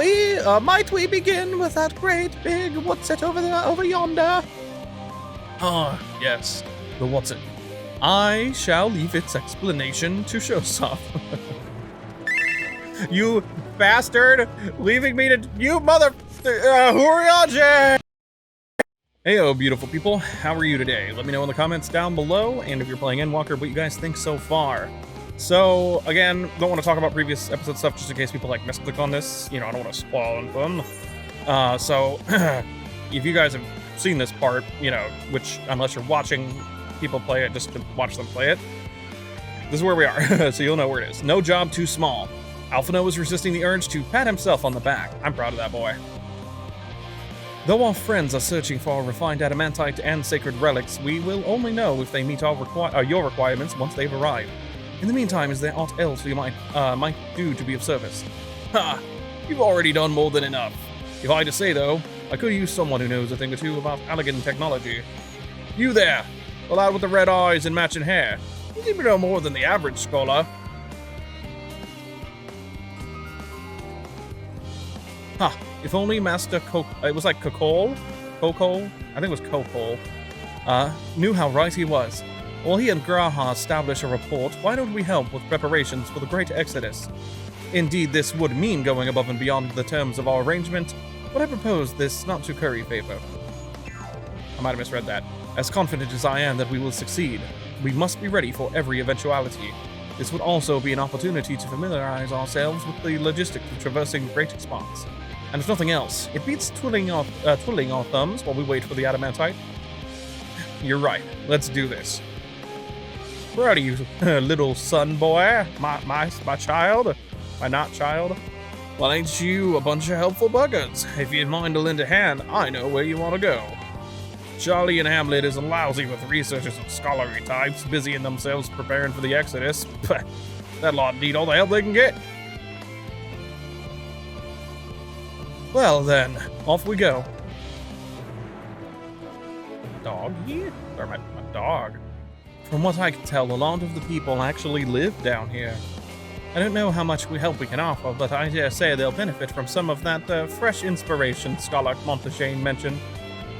Might we begin with that great big what's it over there, over yonder? Ah, yes, the what's it. I shall leave its explanation to Shosov. You bastard! Leaving me to you mother Hurriaje! Heyo, beautiful people. How are you today? Let me know in the comments down below, and if you're playing Endwalker, what you guys think so far. So, again, don't want to talk about previous episode stuff just in case people like misclick on this. You know, I don't want to spoil anything. So, if you guys have seen this part, you know, which, unless you're watching people play it, just to watch them play it, this is where we are, so you'll know where it is. No job too small. Alphino is resisting the urge to pat himself on the back. I'm proud of that boy. Though our friends are searching for refined adamantite and sacred relics, we will only know if they meet your requirements once they've arrived. In the meantime, is there aught else we might do to be of service? Ha! You've already done more than enough. If I had to say, though, I could use someone who knows a thing or two about elegant technology. You there, the lad with the red eyes and matching hair. You seem to know more than the average scholar. Ha! If only Master it was like Kokol? Kokol? I think it was Kokol. Knew how right he was. While he and Graha establish a report, why don't we help with preparations for the Great Exodus? Indeed, this would mean going above and beyond the terms of our arrangement, but I propose this not to curry favor. I might have misread that. As confident as I am that we will succeed, we must be ready for every eventuality. This would also be an opportunity to familiarize ourselves with the logistics of traversing great expanse. And if nothing else, it beats twiddling our thumbs while we wait for the adamantite. You're right. Let's do this. Proud of you, little son boy. My child. My not child. Well, ain't you a bunch of helpful buggers? If you'd mind to lend a hand, I know where you want to go. Charlie and Hamlet is lousy with researchers and scholarly types, busying themselves preparing for the Exodus. That lot need all the help they can get. Well then, off we go. Doggy? Or my dog. From what I can tell, a lot of the people actually live down here. I don't know how much help we can offer, but I dare say they'll benefit from some of that fresh inspiration Scholar Montaigne mentioned.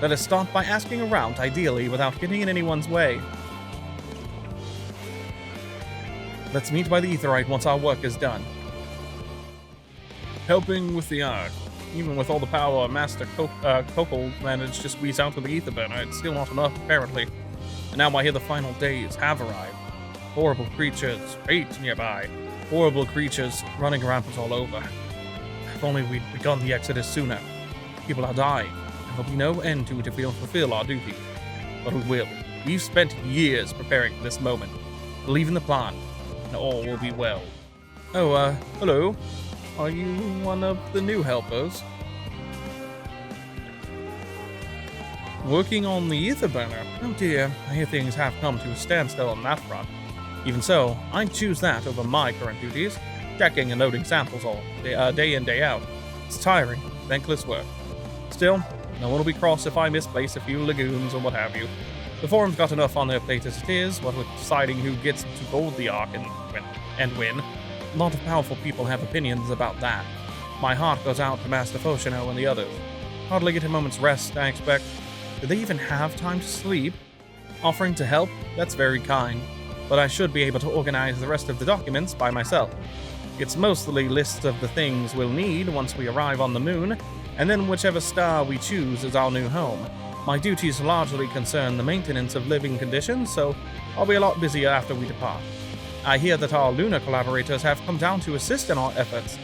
Let us start by asking around, ideally, without getting in anyone's way. Let's meet by the Aetheryte once our work is done. Helping with the art. Even with all the power Master Kokol managed to squeeze out of the Aetherburner, it's still not enough, apparently. And now I hear the final days have arrived. Horrible creatures, fate nearby. Horrible creatures running rampant all over. If only we'd begun the Exodus sooner. People are dying, and there'll be no end to it if we don't fulfill our duty. But we will. We've spent years preparing for this moment. Believe in the plan, and all will be well. Oh, hello. Are you one of the new helpers? Working on the Aetherburner? Oh dear, I hear things have come to a standstill on that front. Even so, I'd choose that over my current duties, checking and loading samples all day in, day out. It's tiring, thankless work. Still, no one will be cross if I misplace a few lagoons or what have you. The Forum's got enough on their plate as it is, what with deciding who gets to board the Ark and win. A lot of powerful people have opinions about that. My heart goes out to Master Foshino and the others. Hardly get a moment's rest, I expect. Do they even have time to sleep? Offering to help? That's very kind. But I should be able to organize the rest of the documents by myself. It's mostly lists of the things we'll need once we arrive on the moon, and then whichever star we choose is our new home. My duties largely concern the maintenance of living conditions, so I'll be a lot busier after we depart. I hear that our lunar collaborators have come down to assist in our efforts.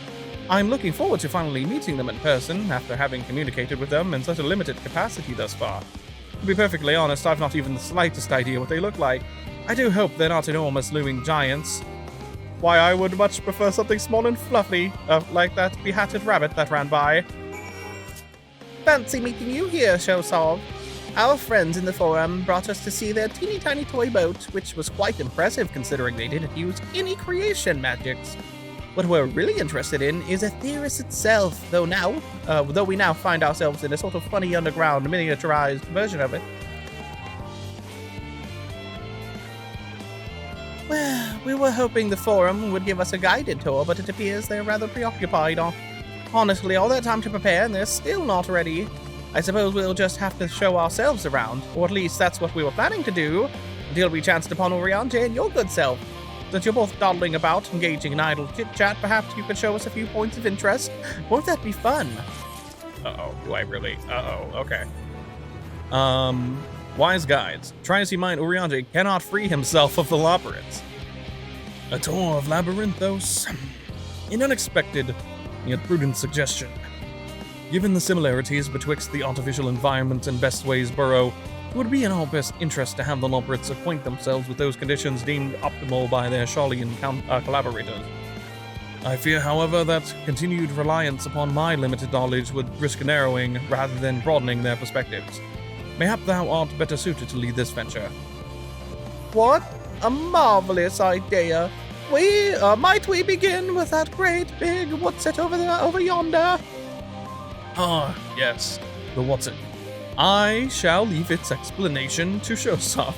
I'm looking forward to finally meeting them in person after having communicated with them in such a limited capacity thus far. To be perfectly honest, I've not even the slightest idea what they look like. I do hope they're not enormous looming giants. Why, I would much prefer something small and fluffy, like that behatted rabbit that ran by. Fancy meeting you here, Shosov. Our friends in the forum brought us to see their teeny tiny toy boat, which was quite impressive considering they didn't use any creation magics. What we're really interested in is Aetheris itself, though we now find ourselves in a sort of funny underground miniaturized version of it. Well, we were hoping the forum would give us a guided tour, but it appears they're rather preoccupied Honestly, all that time to prepare and they're still not ready. I suppose we'll just have to show ourselves around, or at least that's what we were planning to do, until we chanced upon Oriante and your good self. Since you're both dawdling about, engaging in idle chit-chat, perhaps you could show us a few points of interest. Won't that be fun? Uh-oh, do I really? Uh-oh, okay. Wise guides. Try as he might, Oriante cannot free himself of the labyrinths. A tour of Labyrinthos? An unexpected, yet prudent suggestion. Given the similarities betwixt the artificial environment and Bestway's burrow, it would be in our best interest to have the labyrinths acquaint themselves with those conditions deemed optimal by their Charlian collaborators. I fear, however, that continued reliance upon my limited knowledge would risk narrowing rather than broadening their perspectives. Mayhap thou art better suited to lead this venture. What a marvelous idea! Might we begin with that great big what's-it over yonder? Ah, yes, the what's-it. I shall leave its explanation to Shosaf.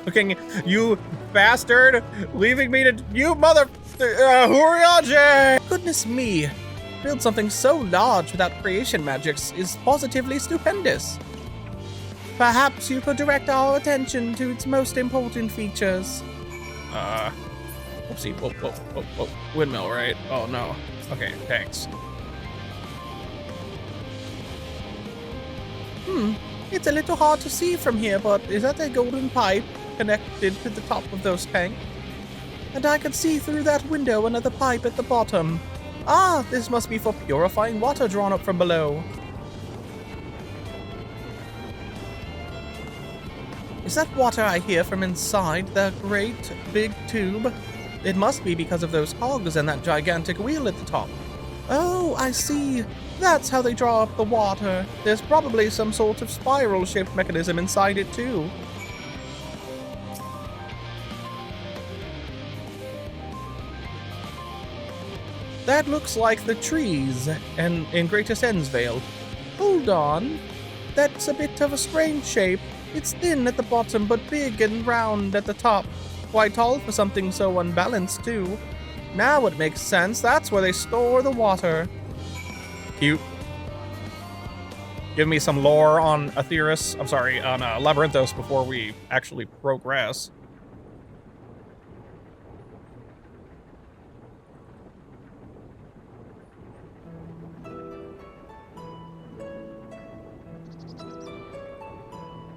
Fucking, you bastard! Leaving me to, you mother, Huriage! Goodness me, build something so large without creation magics is positively stupendous. Perhaps you could direct our attention to its most important features. Oopsie, whoa. Windmill, right? Oh no. Okay, thanks. It's a little hard to see from here, but is that a golden pipe connected to the top of those tanks? And I can see through that window another pipe at the bottom. Ah, this must be for purifying water drawn up from below. Is that water I hear from inside the great big tube? It must be because of those cogs and that gigantic wheel at the top. Oh, I see. That's how they draw up the water. There's probably some sort of spiral-shaped mechanism inside it, too. That looks like the trees in Greatest Ensvale. Hold on. That's a bit of a strange shape. It's thin at the bottom, but big and round at the top. Quite tall for something so unbalanced, too. Now it makes sense. That's where they store the water. Cute. Give me some lore on Aetheris. I'm sorry, on Labyrinthos before we actually progress.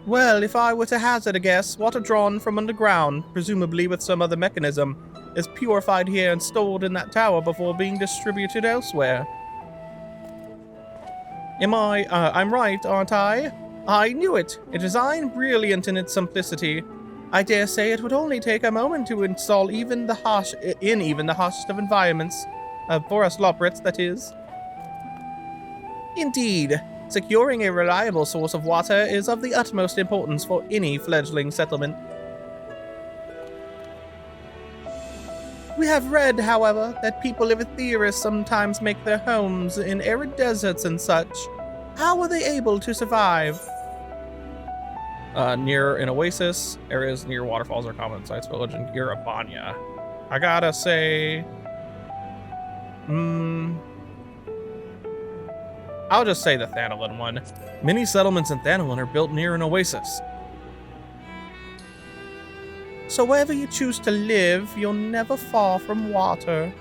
Well, if I were to hazard a guess, water drawn from underground, presumably with some other mechanism, is purified here and stored in that tower before being distributed elsewhere. I'm right, aren't I? I knew it. A design brilliant in its simplicity. I dare say it would only take a moment to install even the harshest of environments. For us Lobrits, that is. Indeed. Securing a reliable source of water is of the utmost importance for any fledgling settlement. We have read, however, that people of Aetheris sometimes make their homes in arid deserts and such. How are they able to survive? Near an oasis, areas near waterfalls are common sites, village in Girabanya. I gotta say... I'll just say the Thanalin one. Many settlements in Thanalin are built near an oasis. So wherever you choose to live, you're never far from water.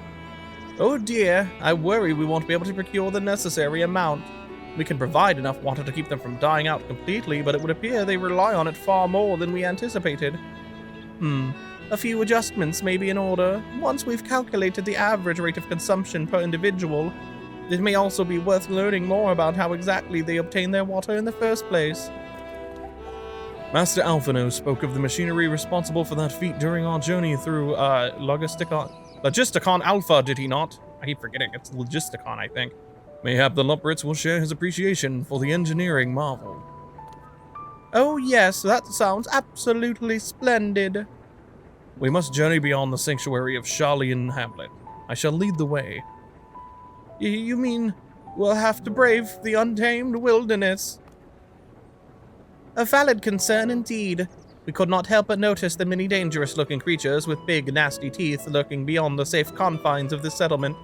Oh dear, I worry we won't be able to procure the necessary amount. We can provide enough water to keep them from dying out completely, but it would appear they rely on it far more than we anticipated. A few adjustments may be in order. Once we've calculated the average rate of consumption per individual, it may also be worth learning more about how exactly they obtain their water in the first place. Master Alphino spoke of the machinery responsible for that feat during our journey through, Logisticon Alpha, did he not? I keep forgetting, it's Logisticon, I think. Mayhap the Luprits will share his appreciation for the engineering marvel. Oh yes, that sounds absolutely splendid. We must journey beyond the sanctuary of Charlian Hamlet. I shall lead the way. You mean we'll have to brave the untamed wilderness? A valid concern indeed. We could not help but notice the many dangerous-looking creatures with big, nasty teeth lurking beyond the safe confines of this settlement.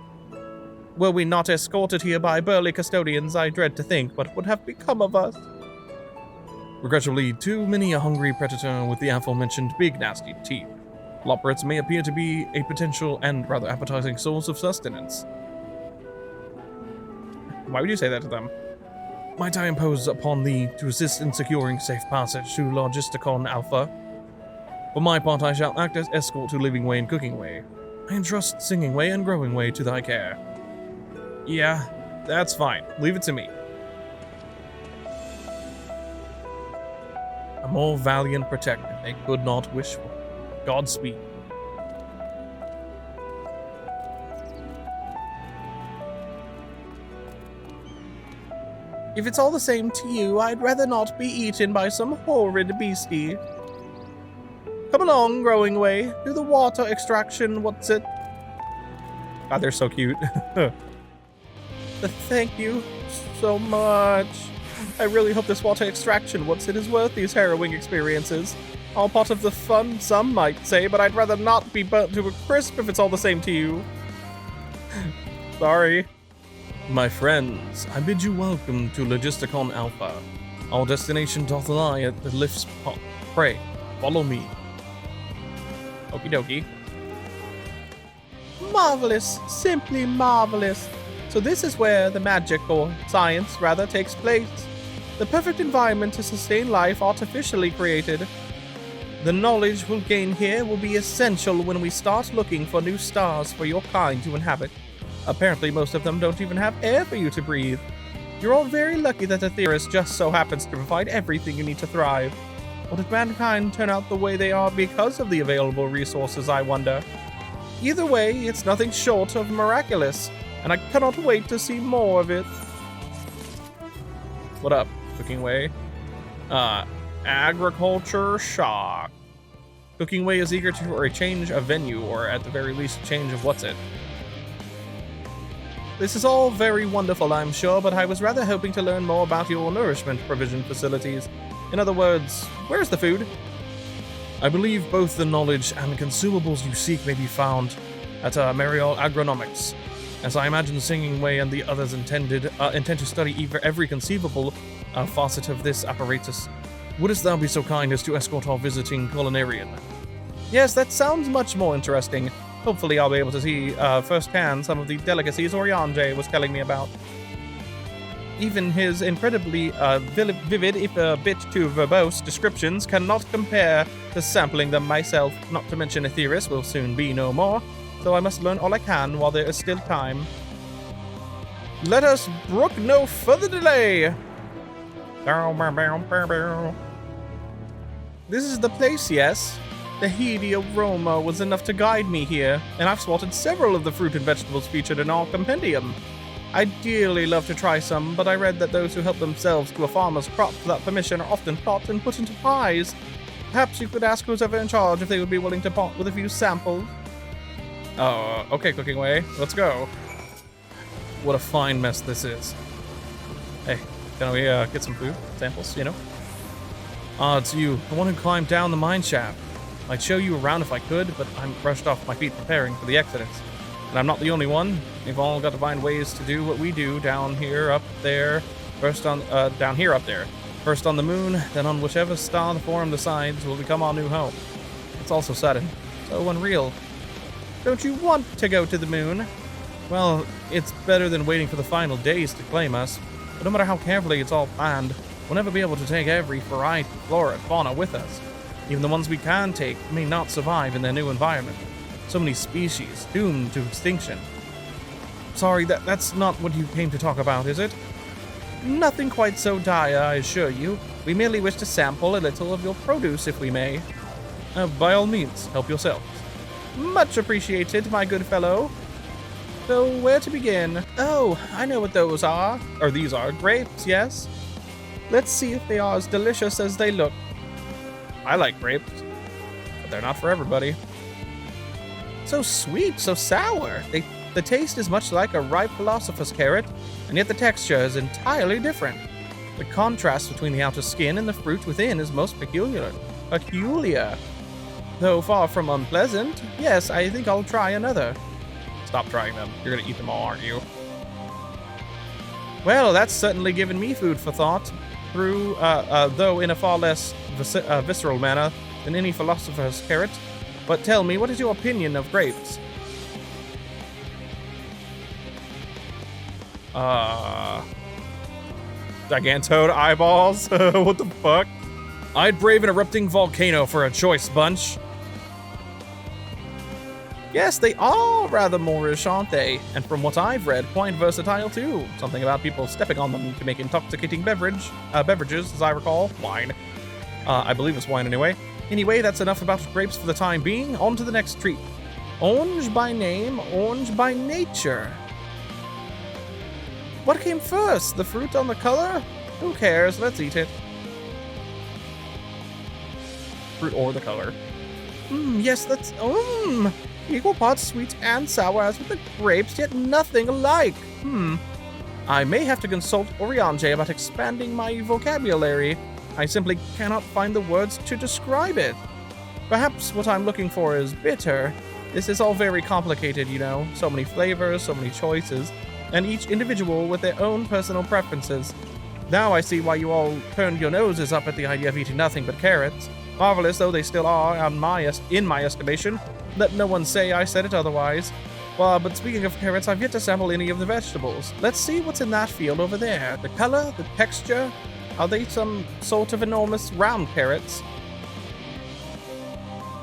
Were we not escorted here by burly custodians, I dread to think what would have become of us. Regrettably, too many a hungry predator with the aforementioned big nasty teeth. Loporits may appear to be a potential and rather appetizing source of sustenance. Why would you say that to them? Might I impose upon thee to assist in securing safe passage to Logisticon Alpha? For my part, I shall act as escort to Living Way and Cooking Way. I entrust Singing Way and Growing Way to thy care. Yeah, that's fine. Leave it to me. A more valiant protector they could not wish for. Godspeed. If it's all the same to you, I'd rather not be eaten by some horrid beastie. Come along, Growing Way. Do the water extraction, what's it? God, they're so cute. Thank you so much. I really hope this water extraction, what's it, is worth these harrowing experiences. All part of the fun, some might say, but I'd rather not be burnt to a crisp if it's all the same to you. Sorry. My friends, I bid you welcome to Logisticon Alpha. Our destination doth lie at the lift's top. Pray, follow me. Okie dokie. Marvelous, simply marvelous. So this is where the magic, or science rather, takes place. The perfect environment to sustain life artificially created. The knowledge we'll gain here will be essential when we start looking for new stars for your kind to inhabit. Apparently, most of them don't even have air for you to breathe. You're all very lucky that the theorist just so happens to provide everything you need to thrive. Or did mankind turn out the way they are because of the available resources, I wonder? Either way, it's nothing short of miraculous, and I cannot wait to see more of it. What up, Cooking Way? Agriculture shock. Cooking Way is eager for a change of venue, or at the very least, change of what's it. This is all very wonderful, I'm sure, but I was rather hoping to learn more about your nourishment provision facilities. In other words, where's the food? I believe both the knowledge and consumables you seek may be found at Mariol Agronomics, as I imagine Singing Way and the others intend to study every conceivable facet of this apparatus. Wouldst thou be so kind as to escort our visiting culinarian? Yes, that sounds much more interesting. Hopefully I'll be able to see firsthand some of the delicacies Oriange was telling me about. Even his incredibly vivid, if a bit too verbose, descriptions cannot compare to sampling them myself, not to mention Aetheris will soon be no more, so I must learn all I can while there is still time. Let us brook no further delay! This is the place, yes? The heady aroma was enough to guide me here, and I've spotted several of the fruit and vegetables featured in our compendium. I'd dearly love to try some, but I read that those who help themselves to a farmer's crop without permission are often caught and put into pies. Perhaps you could ask who's ever in charge if they would be willing to part with a few samples. Oh, okay, Cooking Way, let's go. What a fine mess this is. Hey, can we get some food? Samples, you know? It's you, the one who climbed down the mine shaft. I'd show you around if I could, but I'm brushed off my feet preparing for the exodus. And I'm not the only one. We've all got to find ways to do what we do down here, up there. First on, down here, up there. First on the moon, then on whichever star the forum decides will become our new home. It's all so sudden, so unreal. Don't you want to go to the moon? Well, it's better than waiting for the final days to claim us. But no matter how carefully it's all planned, we'll never be able to take every variety of flora and fauna with us. Even the ones we can take may not survive in their new environment. So many species doomed to extinction. Sorry, that's not what you came to talk about, is it? Nothing quite so dire, I assure you. We merely wish to sample a little of your produce, if we may. By all means, help yourself. Much appreciated, my good fellow. So, where to begin? Oh, I know what those are. Or these are grapes, yes? Let's see if they are as delicious as they look. I like grapes, but they're not for everybody. So sweet, so sour. The taste is much like a ripe philosopher's carrot, and yet the texture is entirely different. The contrast between the outer skin and the fruit within is most peculiar. Though far from unpleasant, yes, I think I'll try another. Stop trying them. You're gonna eat them all, aren't you? Well, that's certainly given me food for thought, though in a far less visceral manner than any philosopher's carrot. But tell me, what is your opinion of grapes? Gigantode eyeballs? What the fuck? I'd brave an erupting volcano for a choice bunch. Yes, they are rather Moorish, aren't they? And from what I've read, quite versatile too. Something about people stepping on them to make intoxicating beverages, as I recall. Wine. I believe it's wine anyway. Anyway, that's enough about grapes for the time being. On to the next treat. Orange by name, orange by nature. What came first? The fruit on the color? Who cares? Let's eat it. Fruit or the color. Yes, that's... Equal parts sweet and sour as with the grapes, yet nothing alike. I may have to consult Oriange about expanding my vocabulary. I simply cannot find the words to describe it. Perhaps what I'm looking for is bitter. This is all very complicated, you know. So many flavors, so many choices, and each individual with their own personal preferences. Now I see why you all turned your noses up at the idea of eating nothing but carrots. Marvelous though they still are in my estimation. Let no one say I said it otherwise. Well, but speaking of carrots, I've yet to sample any of the vegetables. Let's see what's in that field over there. The color, the texture. Are they some sort of enormous round carrots?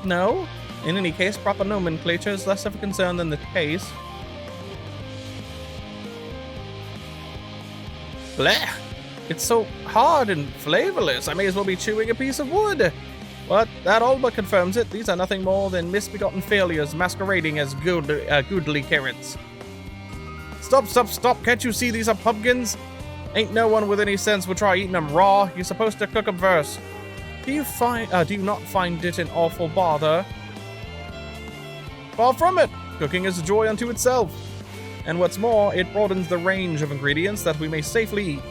No? In any case, proper nomenclature is less of a concern than the taste. Blech! It's so hard and flavorless, I may as well be chewing a piece of wood. But that all but confirms it. These are nothing more than misbegotten failures masquerading as goodly carrots. Stop. Can't you see these are pumpkins? Ain't no one with any sense would try eating them raw. You're supposed to cook them first. Do you not find it an awful bother? Far from it. Cooking is a joy unto itself. And what's more, it broadens the range of ingredients that we may safely eat.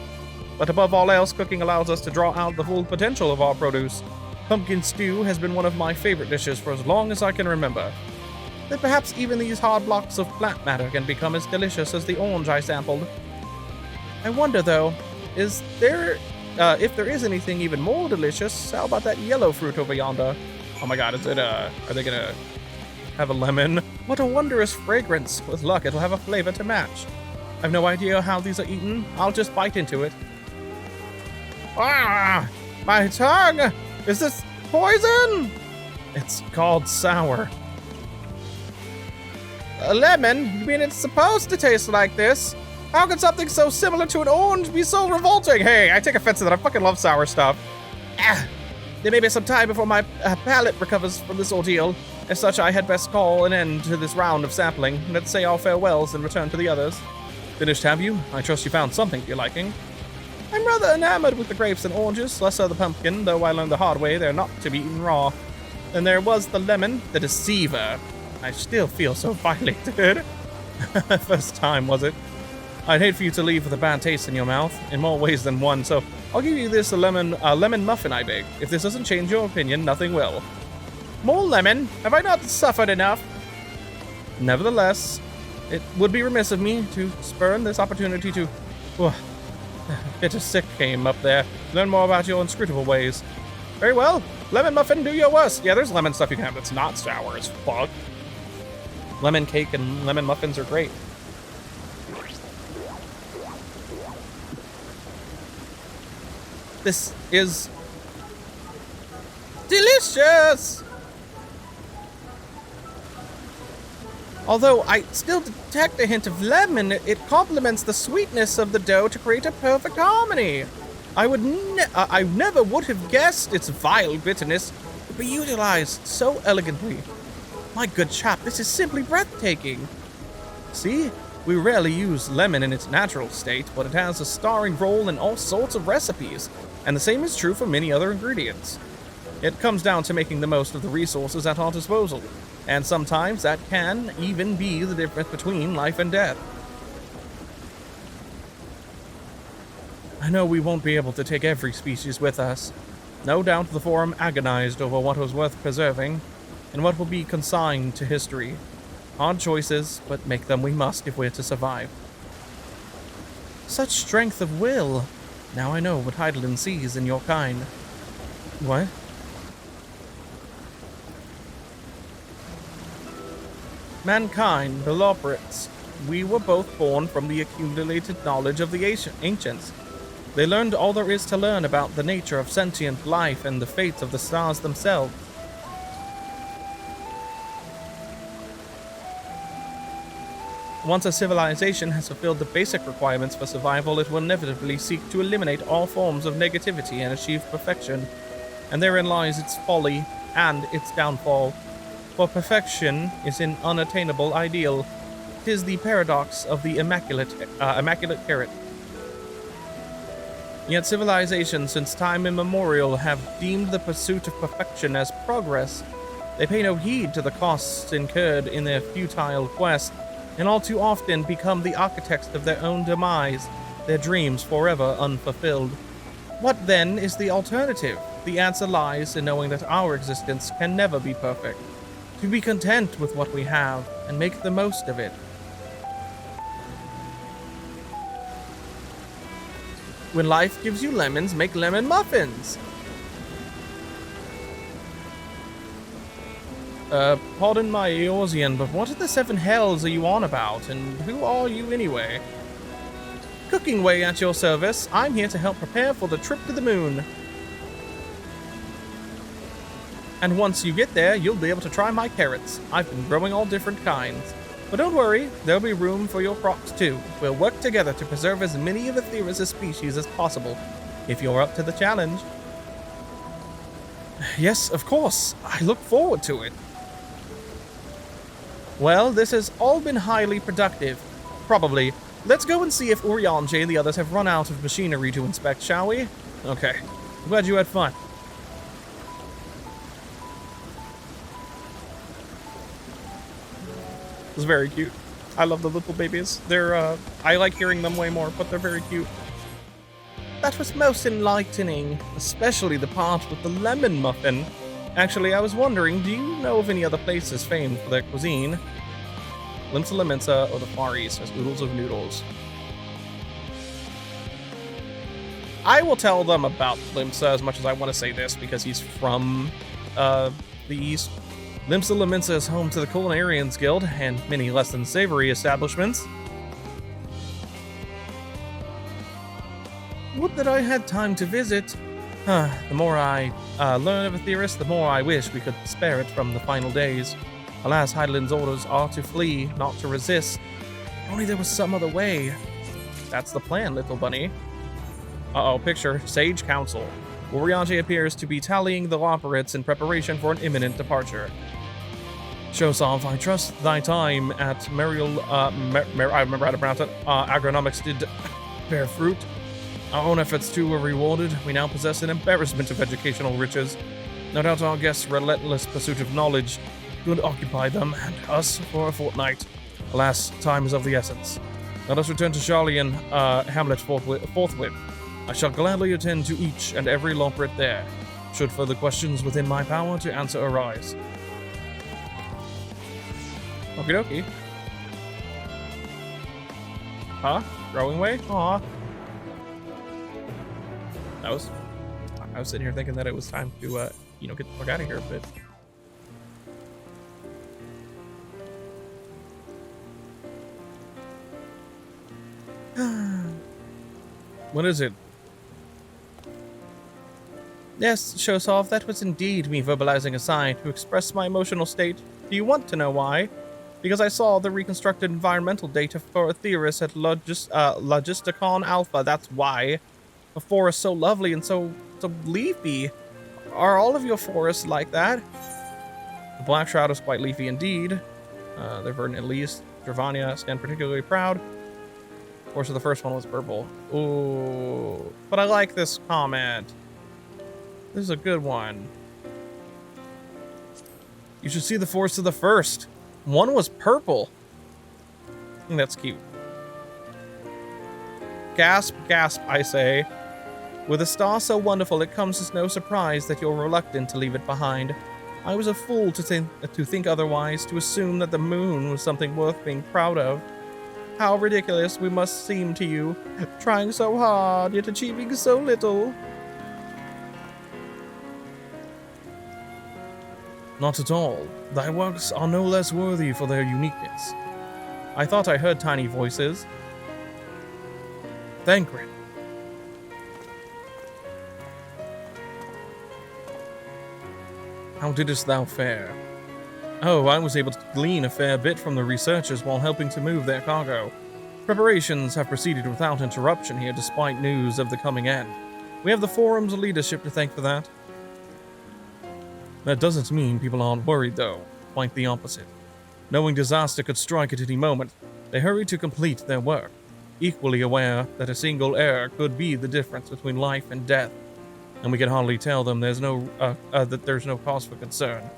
But above all else, cooking allows us to draw out the full potential of our produce. Pumpkin stew has been one of my favorite dishes for as long as I can remember. That perhaps even these hard blocks of plant matter can become as delicious as the orange I sampled. I wonder though, if there is anything even more delicious, how about that yellow fruit over yonder? Oh my god, are they gonna have a lemon? What a wondrous fragrance. With luck, it'll have a flavor to match. I've no idea how these are eaten. I'll just bite into it. Ah! My tongue! Is this poison? It's called sour. A lemon? You mean it's supposed to taste like this? How could something so similar to an orange be so revolting? Hey, I take offense to that. I fucking love sour stuff. There may be some time before my palate recovers from this ordeal. As such, I had best call an end to this round of sampling. Let's say our farewells and return to the others. Finished, have you? I trust you found something to your liking. I'm rather enamored with the grapes and oranges, less so the pumpkin, though I learned the hard way they're not to be eaten raw. Then there was the lemon, the deceiver. I still feel so violated. First time, was it? I'd hate for you to leave with a bad taste in your mouth, in more ways than one, so I'll give you this lemon muffin I baked. If this doesn't change your opinion, nothing will. More lemon? Have I not suffered enough? Nevertheless, it would be remiss of me to spurn this opportunity to... Bitter sick came up there. Learn more about your inscrutable ways. Very well. Lemon muffin, do your worst. Yeah, there's lemon stuff you can have that's not sour as fuck. Lemon cake and lemon muffins are great. This is delicious! Although I still detect a hint of lemon, it complements the sweetness of the dough to create a perfect harmony. I never would have guessed its vile bitterness could be utilized so elegantly. My good chap, this is simply breathtaking. See, we rarely use lemon in its natural state, but it has a starring role in all sorts of recipes, and the same is true for many other ingredients. It comes down to making the most of the resources at our disposal, and sometimes that can even be the difference between life and death. I know we won't be able to take every species with us. No doubt the Forum agonized over what was worth preserving, and what will be consigned to history. Hard choices, but make them we must if we're to survive. Such strength of will. Now I know what Heidelin sees in your kind. What? Mankind, the Loporits. We were both born from the accumulated knowledge of the ancients. They learned all there is to learn about the nature of sentient life and the fates of the stars themselves. Once a civilization has fulfilled the basic requirements for survival, it will inevitably seek to eliminate all forms of negativity and achieve perfection. And therein lies its folly and its downfall. For perfection is an unattainable ideal. 'Tis the paradox of the immaculate carrot. Yet civilizations since time immemorial have deemed the pursuit of perfection as progress. They pay no heed to the costs incurred in their futile quest, and all too often become the architects of their own demise, their dreams forever unfulfilled. What then is the alternative? The answer lies in knowing that our existence can never be perfect. To be content with what we have and make the most of it. When life gives you lemons, make lemon muffins. Pardon my Eorzean, but what in the seven hells are you on about, and who are you anyway? Cooking way at your service. I'm here to help prepare for the trip to the moon. And once you get there, you'll be able to try my carrots. I've been growing all different kinds. But don't worry, there'll be room for your crops too. We'll work together to preserve as many of Aetherius' species as possible, if you're up to the challenge. Yes, of course. I look forward to it. Well, this has all been highly productive. Probably. Let's go and see if Urianger and the others have run out of machinery to inspect, shall we? Okay. I'm glad you had fun. It's very cute. I love the little babies. They're, I like hearing them way more, but they're very cute. That was most enlightening, especially the part with the lemon muffin. Actually, I was wondering, do you know of any other places famed for their cuisine? Limsa Limensa or the Far East as oodles of noodles. I will tell them about Limsa as much as I want to say this because he's from the East. Limsa Limensa is home to the Culinarians Guild and many less than savory establishments. Would that I had time to visit. The more I learn of Aetherius, the more I wish we could spare it from the final days. Alas, Heidelin's orders are to flee, not to resist. If only there was some other way. That's the plan, little bunny. Uh-oh, picture Sage Council. Urianger appears to be tallying the Loporits in preparation for an imminent departure. Shosov, I trust thy time at Merial, I remember how to pronounce it, agronomics did bear fruit. Our own efforts too were rewarded. We now possess an embarrassment of educational riches. No doubt our guests' relentless pursuit of knowledge could occupy them and us for a fortnight. Alas, time is of the essence. Let us return to Charlian Hamlet forthwith. I shall gladly attend to each and every Loporit there, should further questions within my power to answer arise. Okie dokie. Huh? Growing way? Aw. I was sitting here thinking that it was time to, get the fuck out of here, but... What is it? Yes, Shosov, that was indeed me verbalizing a sigh to express my emotional state. Do you want to know why? Because I saw the reconstructed environmental data for Aetherius at Logisticon Alpha, that's why. A forest so lovely and so leafy. Are all of your forests like that? The Black Shroud is quite leafy indeed. The verdant at least. Gervania stand particularly proud. Of course, the first one was purple. Ooh, but I like this comment. This is a good one. You should see the forest of the first. One was purple. I think that's cute. Gasp, gasp, I say. With a star so wonderful, it comes as no surprise that you're reluctant to leave it behind. I was a fool to think otherwise, to assume that the moon was something worth being proud of. how ridiculous we must seem to you, trying so hard, yet achieving so little. Not at all. Thy works are no less worthy for their uniqueness. I thought I heard tiny voices. Thancred. How didst thou fare? Oh, I was able to glean a fair bit from the researchers while helping to move their cargo. Preparations have proceeded without interruption here despite news of the coming end. We have the forum's leadership to thank for that. That doesn't mean people aren't worried, though. Quite the opposite. Knowing disaster could strike at any moment, they hurry to complete their work, equally aware that a single error could be the difference between life and death, and we can hardly tell them that there's no cause for concern.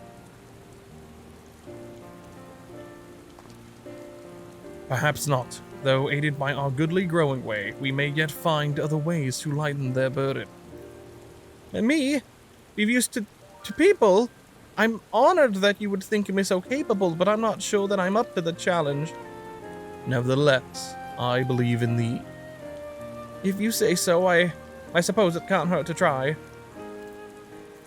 Perhaps not, though aided by our goodly growing way, we may yet find other ways to lighten their burden. And me? We've used to people? I'm honored that you would think me so capable, but I'm not sure that I'm up to the challenge. Nevertheless, I believe in thee. If you say so, I suppose it can't hurt to try.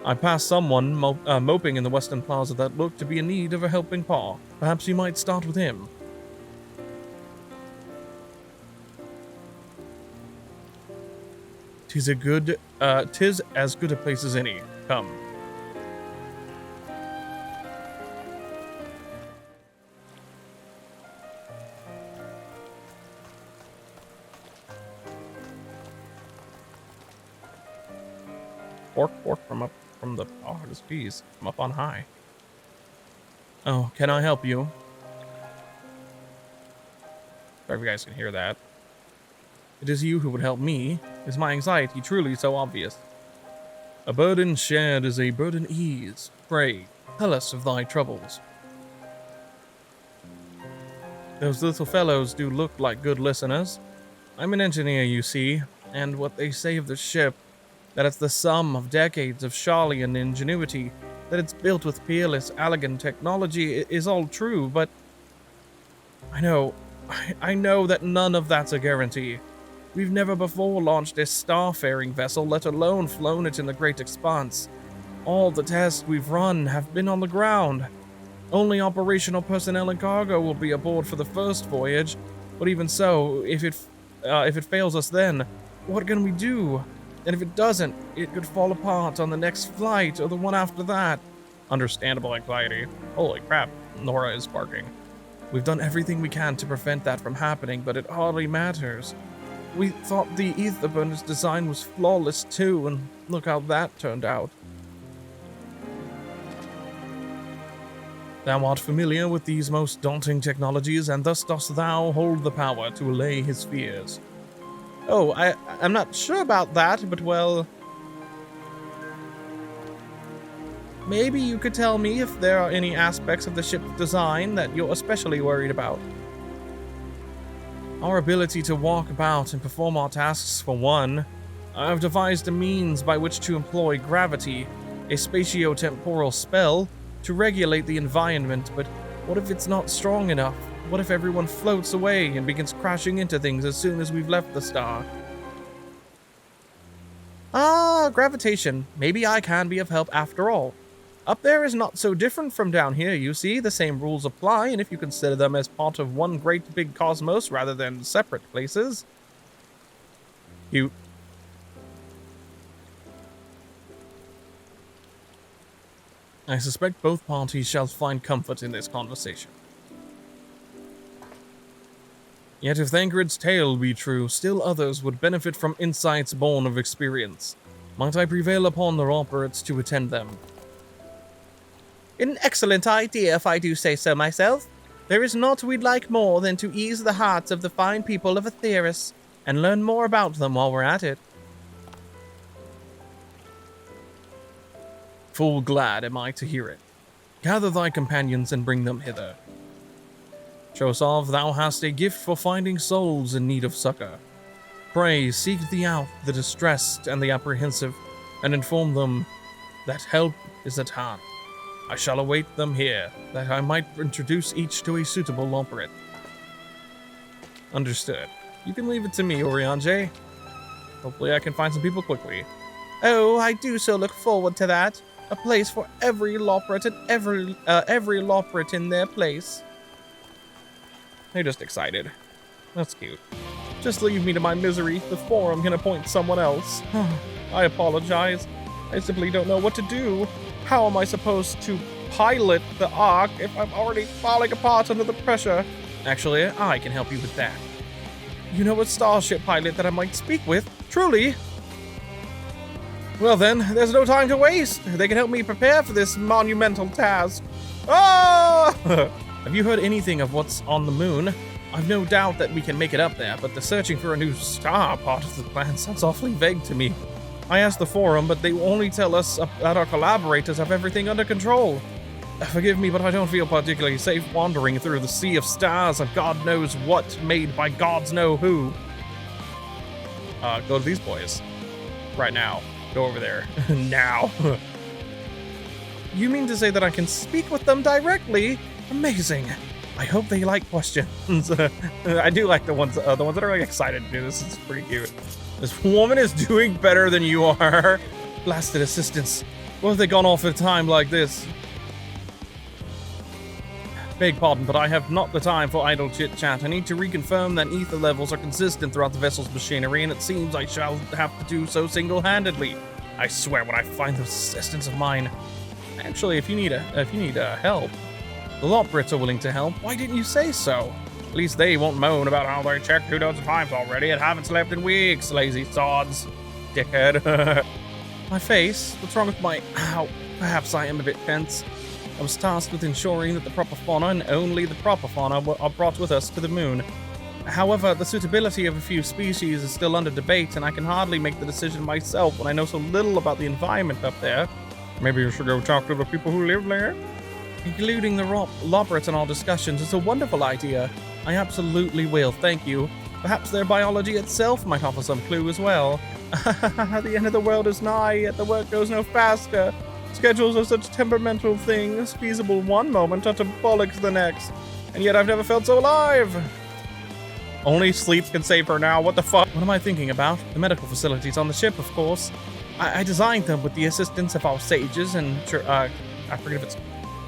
I passed someone moping in the Western Plaza that looked to be in need of a helping paw. Perhaps you might start with him. Tis as good a place as any. Come. Fork from the hardest piece, from up on high. Oh, can I help you? Sorry if you guys can hear that. It is you who would help me. Is my anxiety truly so obvious? A burden shared is a burden eased. Pray, tell us of thy troubles. Those little fellows do look like good listeners. I'm an engineer, you see, and what they say of the ship, that it's the sum of decades of Charlian ingenuity, that it's built with peerless, elegant technology, is all true, but I know that none of that's a guarantee. We've never before launched a starfaring vessel, let alone flown it in the great expanse. All the tests we've run have been on the ground. Only operational personnel and cargo will be aboard for the first voyage, but even so, if it fails us then, what can we do? And if it doesn't, it could fall apart on the next flight or the one after that. Understandable anxiety. Holy crap, Nora is barking. We've done everything we can to prevent that from happening, but it hardly matters. We thought the Etherburner's design was flawless too, and look how that turned out. Thou art familiar with these most daunting technologies, and thus dost thou hold the power to allay his fears. Oh, I'm not sure about that, but well... Maybe you could tell me if there are any aspects of the ship's design that you're especially worried about. Our ability to walk about and perform our tasks, for one. I've devised a means by which to employ gravity, a spatio-temporal spell, to regulate the environment, but what if it's not strong enough? What if everyone floats away and begins crashing into things as soon as we've left the star? Ah, gravitation. Maybe I can be of help after all. Up there is not so different from down here, you see. The same rules apply, and if you consider them as part of one great big cosmos rather than separate places... I suspect both parties shall find comfort in this conversation. Yet if Thancred's tale be true, still others would benefit from insights born of experience. Might I prevail upon their operates to attend them? An excellent idea, if I do say so myself. There is naught we'd like more than to ease the hearts of the fine people of Aetheris, and learn more about them while we're at it. Full glad am I to hear it. Gather thy companions and bring them hither. Chosov, thou hast a gift for finding souls in need of succor. Pray, seek thee out the distressed and the apprehensive, and inform them that help is at hand. I shall await them here, that I might introduce each to a suitable operate. Understood. You can leave it to me, Oriange. Hopefully I can find some people quickly. Oh, I do so look forward to that. A place for every Loprit and every Loprit in their place. They're just excited. That's cute. Just leave me to my misery. The forum can appoint someone else. I apologize. I simply don't know what to do. How am I supposed to pilot the Ark if I'm already falling apart under the pressure? Actually, I can help you with that. You know a starship pilot that I might speak with? Truly? Well then, there's no time to waste. They can help me prepare for this monumental task. Ah! Have you heard anything of what's on the moon? I've no doubt that we can make it up there, but the searching for a new star part of the plan sounds awfully vague to me. I asked the forum, but they only tell us that our collaborators have everything under control. Forgive me, but I don't feel particularly safe wandering through the sea of stars of God knows what made by gods know who. Go to these boys. Right now. Go over there. Now. You mean to say that I can speak with them directly? Amazing. I hope they like questions. I do like the ones that are like excited to do this. It's pretty cute. This woman is doing better than you are. Blasted assistants. What have they gone off at a time like this? Beg pardon, but I have not the time for idle chit-chat. I need to reconfirm that ether levels are consistent throughout the vessel's machinery, and it seems I shall have to do so single-handedly. I swear when I find those assistants of mine. Actually, if you need help, the Lopbrits are willing to help. Why didn't you say so? At least they won't moan about how they checked 2 dozen times already and haven't slept in weeks, lazy sods. Dickhead. My face? What's wrong with my... Ow. Perhaps I am a bit tense. I was tasked with ensuring that the proper fauna and only the proper fauna are brought with us to the moon. However, the suitability of a few species is still under debate, and I can hardly make the decision myself when I know so little about the environment up there. Maybe you should go talk to the people who live there? Including the Lobrits in our discussions is a wonderful idea. I absolutely will, thank you. Perhaps their biology itself might offer some clue as well. The end of the world is nigh, yet the work goes no faster. Schedules are such temperamental things, feasible one moment, utter bollocks the next. And yet I've never felt so alive. Only sleep can save her now, what the fuck? What am I thinking about? The medical facilities on the ship, of course. I designed them with the assistance of our sages and, I forget if it's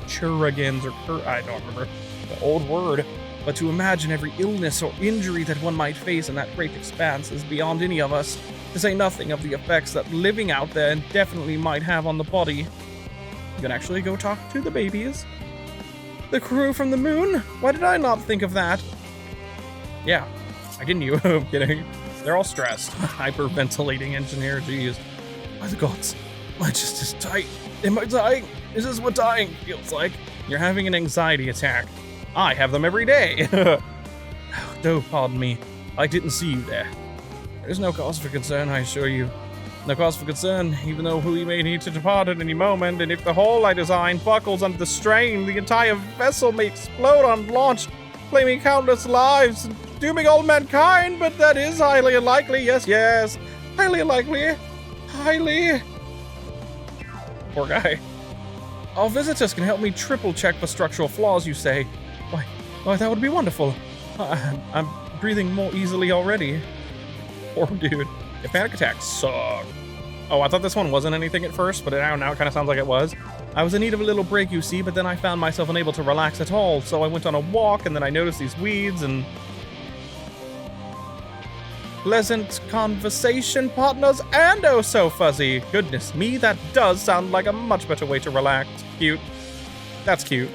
Churagans or I don't remember the old word. But to imagine every illness or injury that one might face in that great expanse is beyond any of us, to say nothing of the effects that living out there indefinitely might have on the body. You can actually go talk to the babies. The crew from the moon? Why did I not think of that? Yeah, why didn't you? I'm kidding. They're all stressed. Hyperventilating engineer, geez. By the gods, my chest is tight. Am I dying? Is this what dying feels like? You're having an anxiety attack. I have them every day. Oh, pardon me. I didn't see you there. There's no cause for concern, I assure you. No cause for concern, even though we may need to depart at any moment, and if the hull I designed buckles under the strain, the entire vessel may explode on launch, claiming countless lives, and dooming all mankind, but that is highly unlikely, yes, highly unlikely, highly... Poor guy. Our visitors can help me triple-check for structural flaws, you say. Why, that would be wonderful. I'm breathing more easily already. Poor dude. Yeah, panic attacks suck. Oh, I thought this one wasn't anything at first, but now it kind of sounds like it was. I was in need of a little break, you see, but then I found myself unable to relax at all, so I went on a walk, and then I noticed these weeds, and... Pleasant conversation partners, and oh so fuzzy. Goodness me, that does sound like a much better way to relax. Cute. That's cute.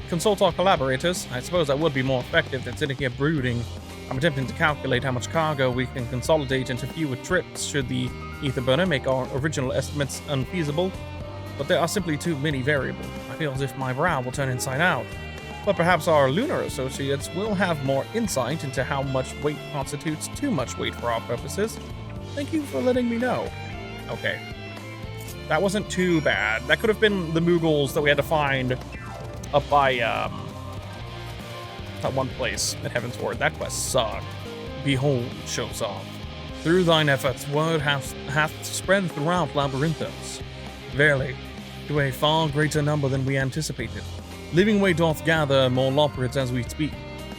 Consult our collaborators. I suppose that would be more effective than sitting here brooding. I'm attempting to calculate how much cargo we can consolidate into fewer trips should the ether burner make our original estimates unfeasible. But there are simply too many variables. I feel as if my brow will turn inside out. But perhaps our lunar associates will have more insight into how much weight constitutes too much weight for our purposes. Thank you for letting me know. Okay. That wasn't too bad. That could have been the Moogles that we had to find up by, that one place at Heaven's Ward. That quest sucked. Behold, shows off. Through thine efforts, word hath spread throughout Labyrinthos. Verily, to a far greater number than we anticipated. Living Way doth gather more loporits as we speak.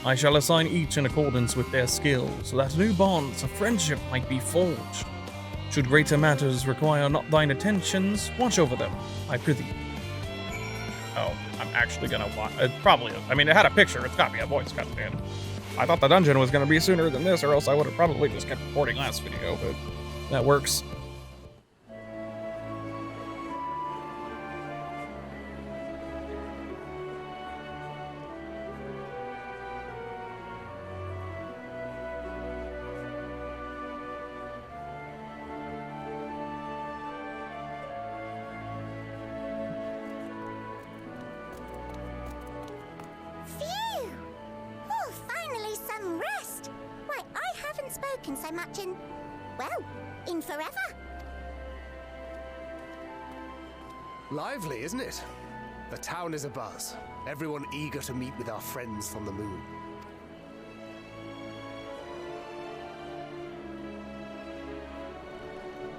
I shall assign each in accordance with their skill, so that new bonds of friendship might be forged. Should greater matters require not thine attentions, watch over them, I prithee. Oh, I'm actually gonna watch. It probably is. I mean, it had a picture. It's gotta be a voice cut in. I thought the dungeon was gonna be sooner than this, or else I would have probably just kept recording last video, but that works. So much in, well, in forever. Lively, isn't it? The town is abuzz. Everyone eager to meet with our friends from the moon.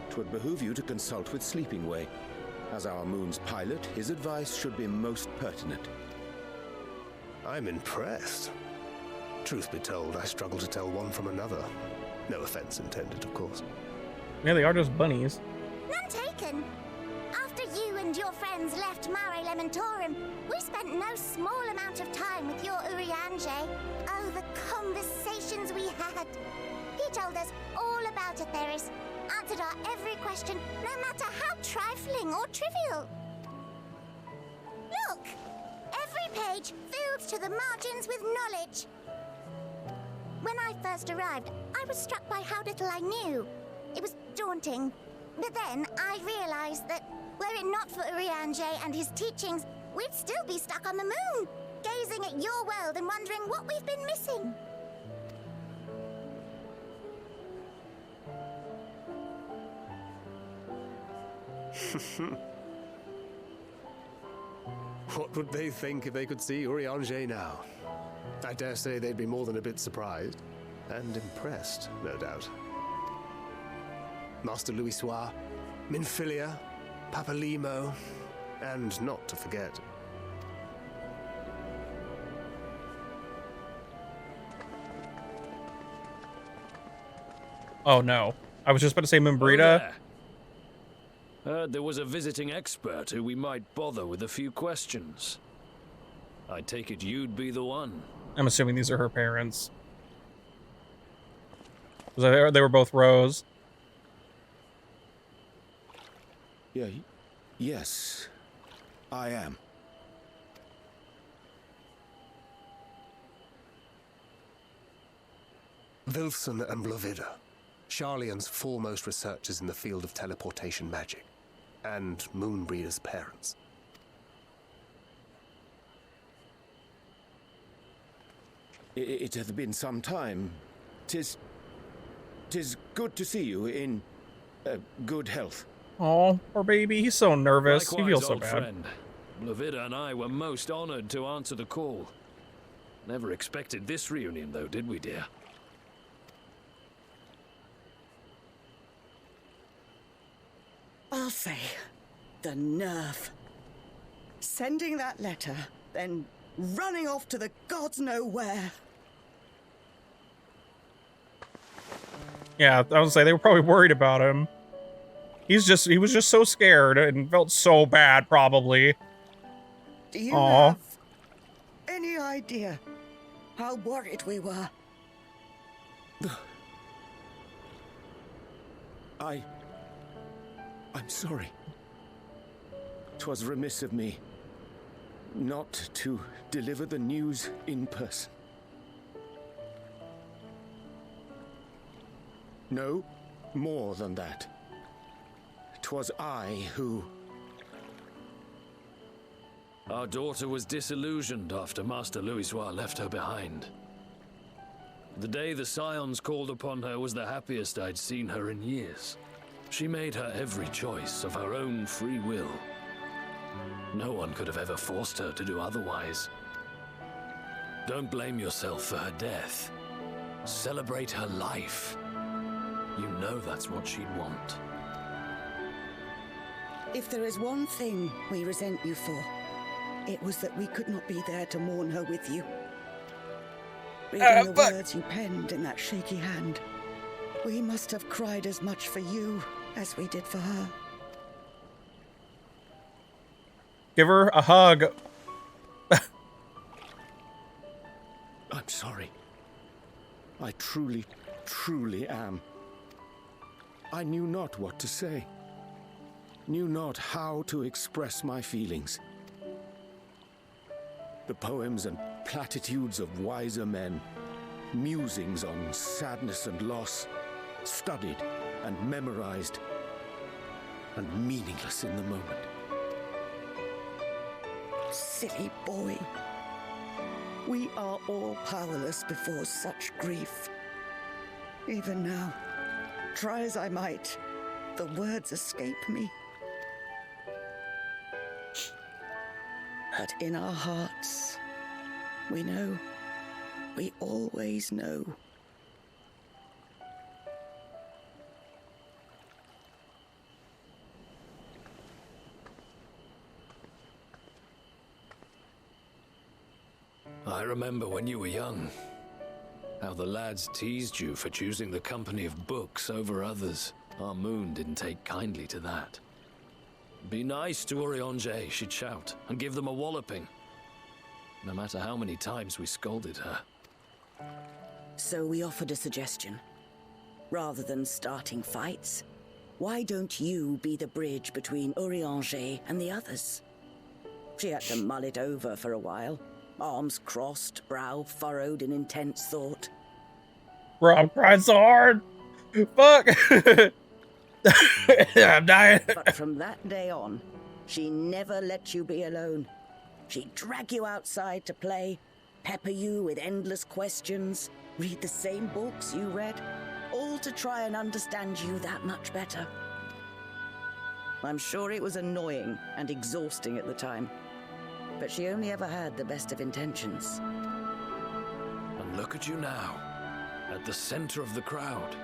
'Twould behoove you to consult with Sleeping Way. As our moon's pilot, his advice should be most pertinent. I'm impressed. Truth be told, I struggle to tell one from another. No offense intended, of course. Yeah, they are just bunnies. None taken. After you and your friends left Mare Elementorum, we spent no small amount of time with your Urianger. Oh, the conversations we had. He told us all about Atheris, answered our every question, no matter how trifling or trivial. Look! Every page filled to the margins with knowledge. When I first arrived, I was struck by how little I knew. It was daunting. But then I realized that, were it not for Urianger and his teachings, we'd still be stuck on the moon, gazing at your world and wondering what we've been missing. What would they think if they could see Urianger now? I dare say they'd be more than a bit surprised. And impressed, no doubt. Master Louisoix, Minfilia, Papalimo, and not to forget... Oh no. I was just about to say Membrita. Oh, there. Heard there was a visiting expert who we might bother with a few questions. I take it you'd be the one. I'm assuming these are her parents. They were both Rose. Yes, I am. Vilson and Blovida, Sharlayan's foremost researchers in the field of teleportation magic, and Moonbreeder's parents. It hath been some time. 'Tis good to see you in good health. Oh, poor baby. He's so nervous. Likewise, He feels so old bad. friend. Blovida and I were most honored to answer the call. Never expected this reunion, though, did we, dear? I'll say, the nerve. Sending that letter, then running off to the gods know where. Yeah, I was say they were probably worried about him. He was just so scared and felt so bad, probably. Do you have any idea how worried we were? I'm sorry. 'Twas remiss of me not to deliver the news in person. No, more than that. 'Twas I who... Our daughter was disillusioned after Master Louisoix left her behind. The day the Scions called upon her was the happiest I'd seen her in years. She made her every choice of her own free will. No one could have ever forced her to do otherwise. Don't blame yourself for her death. Celebrate her life. You know that's what she'd want. If there is one thing we resent you for, it was that we could not be there to mourn her with you. Reading the words you penned in that shaky hand, we must have cried as much for you as we did for her. Give her a hug. I'm sorry. I truly, truly am. I knew not what to say. Knew not how to express my feelings. The poems and platitudes of wiser men, musings on sadness and loss, studied and memorized, and meaningless in the moment. Silly boy. We are all powerless before such grief. Even now, try as I might, the words escape me. But in our hearts, we know, we always know. I remember when you were young, how the lads teased you for choosing the company of books over others. Our moon didn't take kindly to that. Be nice to Urianger, she'd shout, and give them a walloping. No matter how many times we scolded her. So we offered a suggestion. Rather than starting fights, why don't you be the bridge between Urianger and the others? She had to mull it over for a while. Arms crossed, brow furrowed in intense thought. Bro, I'm crying so hard. Fuck. I'm dying. But from that day on, she never let you be alone. She'd drag you outside to play, pepper you with endless questions, read the same books you read, all to try and understand you that much better. I'm sure it was annoying and exhausting at the time, but she only ever had the best of intentions. And look at you now, at the center of the crowd.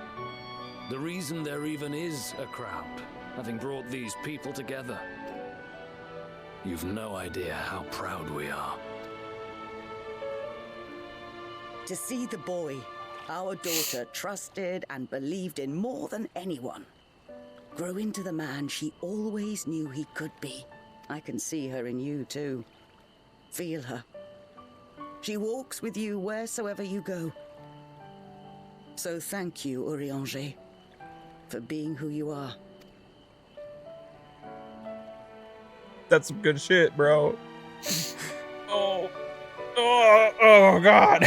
The reason there even is a crowd, having brought these people together. You've no idea how proud we are. To see the boy, our daughter, trusted and believed in more than anyone, grow into the man she always knew he could be. I can see her in you too. Feel her. She walks with you wheresoever you go. So thank you, Urianger, for being who you are. That's some good shit, bro. Oh God.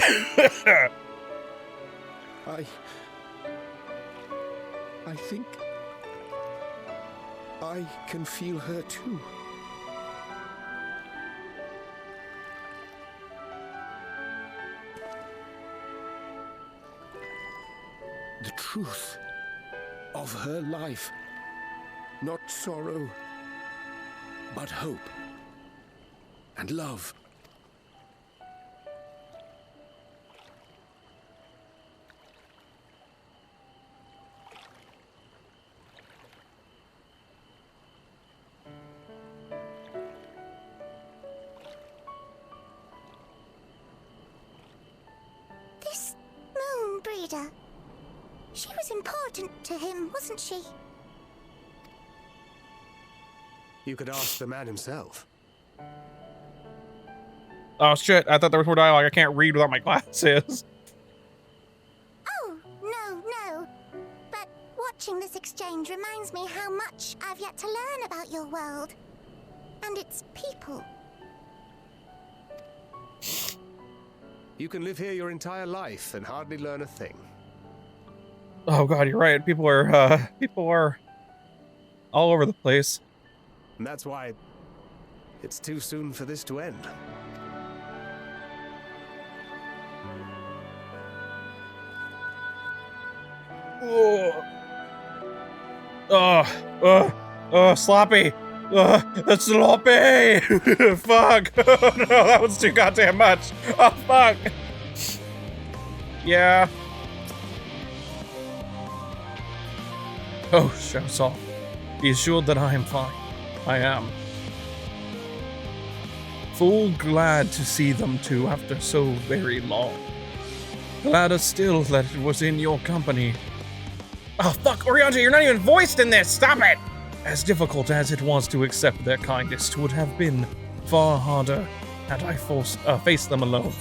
I think I can feel her too. The truth of her life. Not sorrow, but hope and love. This moon breeder. She was important to him, wasn't she? You could ask the man himself. Oh shit, I thought there was more dialogue. I can't read without my glasses. Oh, no. But watching this exchange reminds me how much I've yet to learn about your world. And its people. You can live here your entire life and hardly learn a thing. Oh God, you're right. People are all over the place. And that's why it's too soon for this to end. Sloppy. Sloppy. Fuck. Oh, no, that was too goddamn much. Oh, fuck. Yeah. Oh, Shosol. Be assured that I am fine. I am. Full glad to see them two after so very long. Gladder still that it was in your company. Oh, fuck, Orianji, you're not even voiced in this! Stop it! As difficult as it was to accept their kindness, would have been far harder had I faced them alone.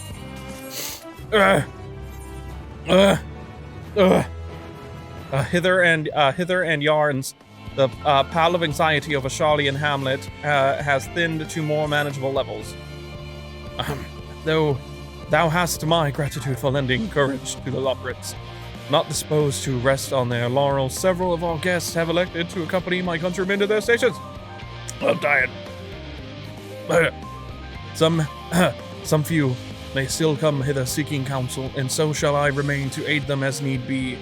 Hither and Yarns, the pile of anxiety over Charlie and Hamlet has thinned to more manageable levels. Though thou hast my gratitude for lending courage to the Loprits. Not disposed to rest on their laurels, several of our guests have elected to accompany my countrymen to their stations. I'm tired. Some few may still come hither seeking counsel, and so shall I remain to aid them as need be.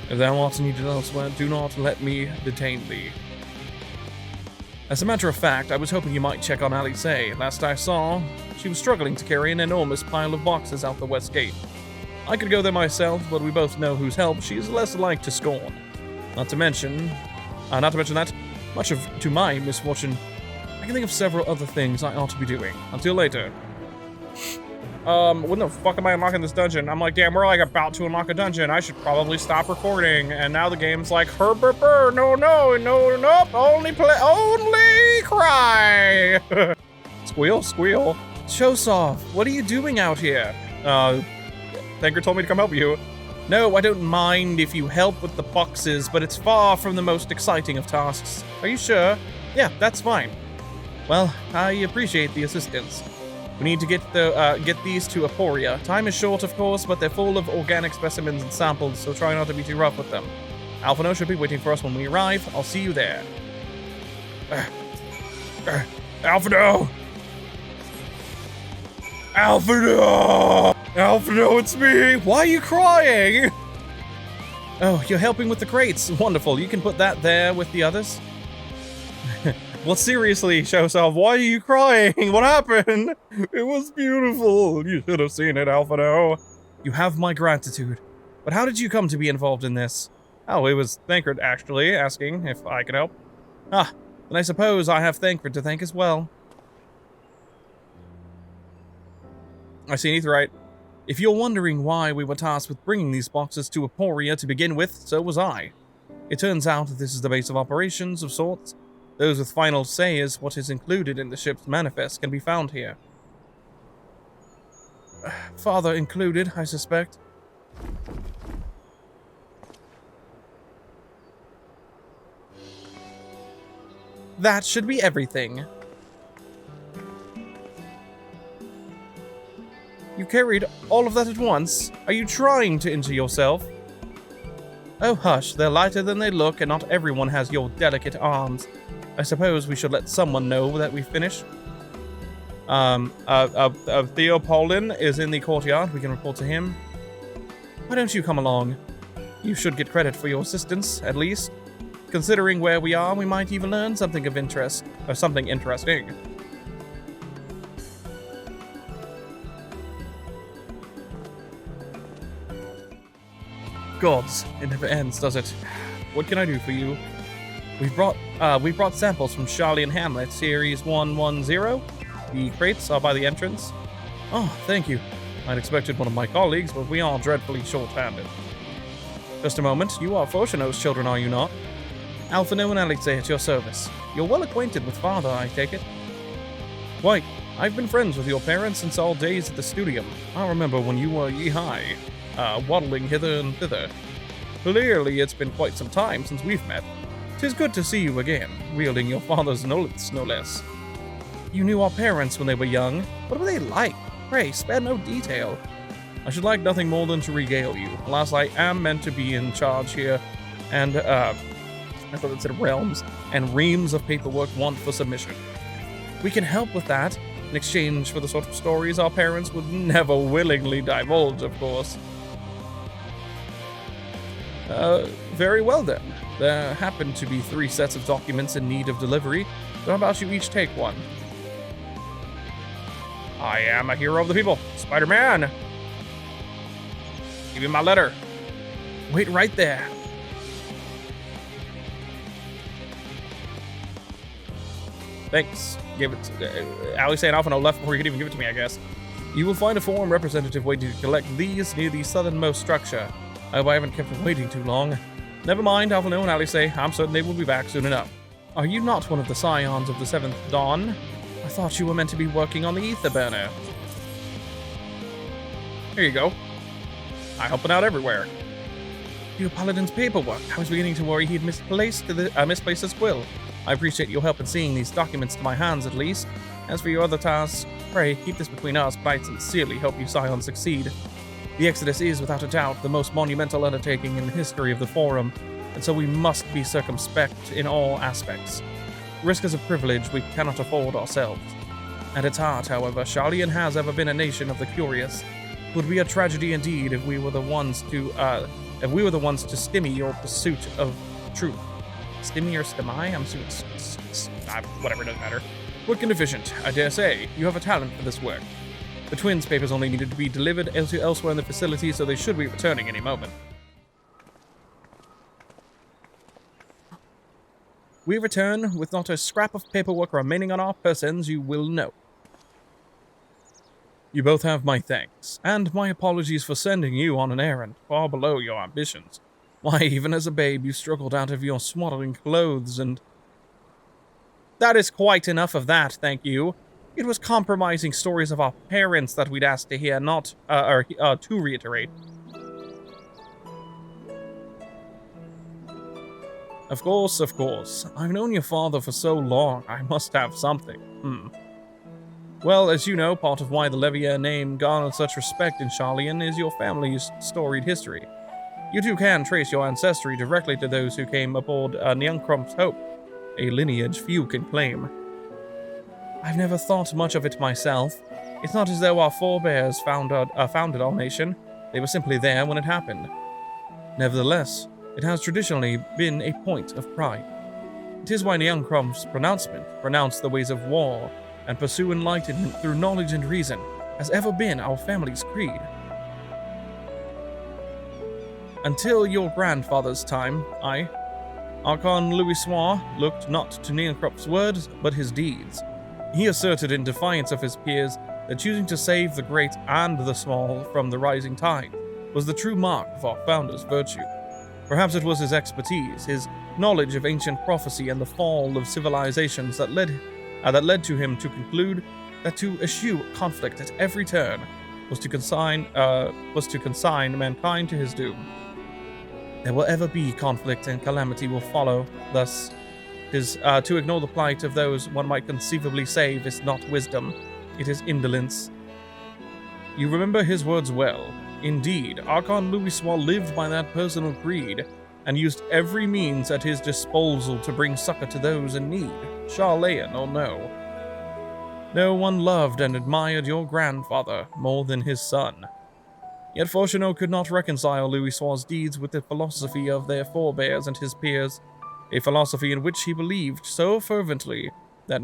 If thou art needed elsewhere, do not let me detain thee. As a matter of fact, I was hoping you might check on Alice. Last I saw, she was struggling to carry an enormous pile of boxes out the west gate. I could go there myself, but we both know whose help she is less like to scorn. Not to mention that, much to my misfortune, I can think of several other things I ought to be doing. Until later. When the fuck am I unlocking this dungeon? I'm like, damn, we're like about to unlock a dungeon. I should probably stop recording. And now the game's like, no, only cry. Squeal, squeal. Shosov, what are you doing out here? Thanker told me to come help you. No, I don't mind if you help with the boxes, but it's far from the most exciting of tasks. Are you sure? Yeah, that's fine. Well, I appreciate the assistance. We need to get these to Aporia. Time is short, of course, but they're full of organic specimens and samples, so try not to be too rough with them. Alphino should be waiting for us when we arrive. I'll see you there. Alphino! Alphino! Alphino, it's me! Why are you crying? Oh, you're helping with the crates. Wonderful. You can put that there with the others. Well, seriously, Shosov, why are you crying? What happened? It was beautiful. You should have seen it, Alphino. You have my gratitude. But how did you come to be involved in this? Oh, it was Thancred, actually, asking if I could help. Ah, then I suppose I have Thancred to thank as well. I see he's right. If you're wondering why we were tasked with bringing these boxes to Aporia to begin with, so was I. It turns out that this is the base of operations of sorts. Those with final say as what is included in the ship's manifest can be found here. Father included, I suspect. That should be everything. You carried all of that at once? Are you trying to injure yourself? Oh hush, they're lighter than they look, and not everyone has your delicate arms. I suppose we should let someone know that we've finished. Theopolin is in the courtyard. We can report to him. Why don't you come along? You should get credit for your assistance, at least. Considering where we are, we might even learn something of interest, or something interesting. Gods, it never ends, does it? What can I do for you? We brought samples from Charlie and Hamlet, Series 110. The crates are by the entrance. Oh, thank you. I'd expected one of my colleagues, but we are dreadfully short-handed. Just a moment. You are Fortuno's children, are you not? Alphino and Alexei at your service. You're well acquainted with Father, I take it? Quite. I've been friends with your parents since our days at the studium. I remember when you were ye-high, waddling hither and thither. Clearly, it's been quite some time since we've met. 'Tis good to see you again, wielding your father's knowledge, no less. You knew our parents when they were young. What were they like? Pray, spare no detail. I should like nothing more than to regale you. Alas, I am meant to be in charge here, and, I thought it said realms, and reams of paperwork want for submission. We can help with that, in exchange for the sort of stories our parents would never willingly divulge, of course. Very well then. There happen to be 3 sets of documents in need of delivery, so how about you each take one? I am a hero of the people, Spider-Man. Give me my letter. Wait right there. Thanks. Give it to... Alice and Alphino left before you could even give it to me, I guess. You will find a forum representative waiting to collect these near the southernmost structure. I hope I haven't kept them waiting too long. Never mind, Alphino and Alice. I'm certain they will be back soon enough. Are you not one of the scions of the 7th Dawn? I thought you were meant to be working on the ether burner. Here you go. I'm helping out everywhere. Your paladin's paperwork. I was beginning to worry he'd misplaced his quill. I appreciate your help in seeing these documents to my hands, at least. As for your other tasks, pray keep this between us, but I sincerely hope you scions succeed. The Exodus is, without a doubt, the most monumental undertaking in the history of the Forum, and so we must be circumspect in all aspects. Risk is a privilege we cannot afford ourselves. At its heart, however, Sharlayan has ever been a nation of the curious. It would be a tragedy indeed if we were the ones to stymie your pursuit of truth. Stymie or stymie? Whatever, doesn't matter. Quick and efficient, I dare say. You have a talent for this work. The twins' papers only needed to be delivered elsewhere in the facility, so they should be returning any moment. We return with not a scrap of paperwork remaining on our persons, you will know. You both have my thanks, and my apologies for sending you on an errand far below your ambitions. Why, even as a babe, you struggled out of your swaddling clothes and... That is quite enough of that, thank you. It was compromising stories of our parents that we'd asked to hear, not, to reiterate. Of course. I've known your father for so long, I must have something. Well, as you know, part of why the Levier name garnered such respect in Sharlayan is your family's storied history. You too can trace your ancestry directly to those who came aboard Nyangkrump's Hope, a lineage few can claim. I've never thought much of it myself. It's not as though our forebears founded our nation. They were simply there when it happened. Nevertheless, it has traditionally been a point of pride. It is why Nyangkrump's pronouncement, renounce the ways of war, and pursue enlightenment through knowledge and reason, has ever been our family's creed. Until your grandfather's time, Archon Louisoix looked not to Nyangkrump's words, but his deeds. He asserted in defiance of his peers that choosing to save the great and the small from the rising tide was the true mark of our founder's virtue. Perhaps it was his expertise, his knowledge of ancient prophecy and the fall of civilizations that led to him to conclude that to eschew conflict at every turn was to consign mankind to his doom. There will ever be conflict and calamity will follow, thus to ignore the plight of those one might conceivably save is not wisdom, it is indolence. You remember his words well. Indeed, Archon Louisoix lived by that personal creed, and used every means at his disposal to bring succor to those in need, Sharlayan or no. No one loved and admired your grandfather more than his son. Yet Fortuno could not reconcile Louisoix's deeds with the philosophy of their forebears and his peers, a philosophy in which he believed so fervently that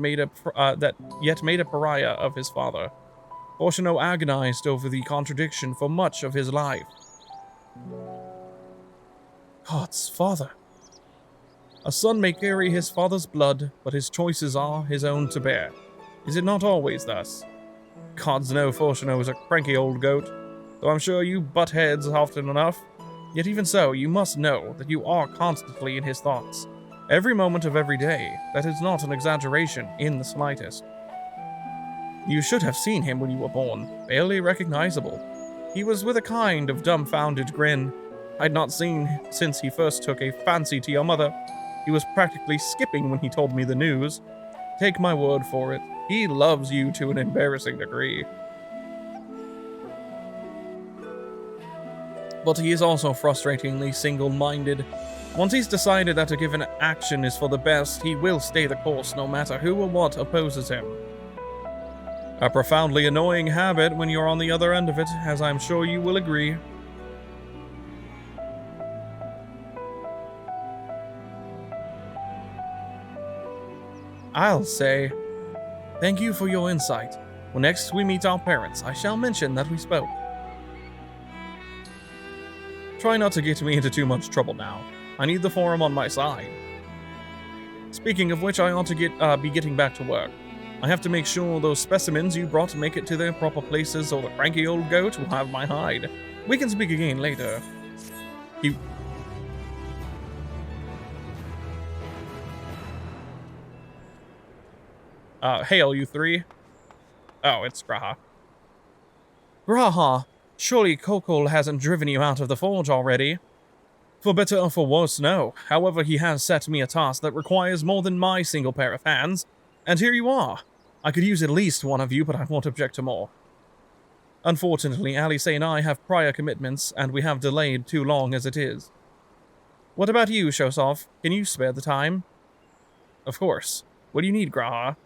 yet made a pariah of his father. Fortuno agonized over the contradiction for much of his life. God's father. A son may carry his father's blood, but his choices are his own to bear. Is it not always thus? Gods know Fortuno is a cranky old goat, though I'm sure you butt heads often enough. Yet even so, you must know that you are constantly in his thoughts. Every moment of every day. That is not an exaggeration in the slightest. You should have seen him when you were born, barely recognizable. He was with a kind of dumbfounded grin. I'd not seen since he first took a fancy to your mother. He was practically skipping when he told me the news. Take my word for it, he loves you to an embarrassing degree. But he is also frustratingly single-minded. Once he's decided that a given action is for the best, he will stay the course no matter who or what opposes him. A profoundly annoying habit when you're on the other end of it, as I'm sure you will agree. I'll say, thank you for your insight. When next we meet our parents, I shall mention that we spoke. Try not to get me into too much trouble now. I need the forum on my side. Speaking of which, I ought to be getting back to work. I have to make sure those specimens you brought make it to their proper places, or the cranky old goat will have my hide. We can speak again later. Hail, you three. Oh, it's Graha. Graha, surely Kokol hasn't driven you out of the forge already? For better or for worse, no. However, he has set me a task that requires more than my single pair of hands, and here you are. I could use at least one of you, but I won't object to more. Unfortunately, Alice and I have prior commitments, and we have delayed too long as it is. What about you, Shosov? Can you spare the time? Of course. What do you need, Graha?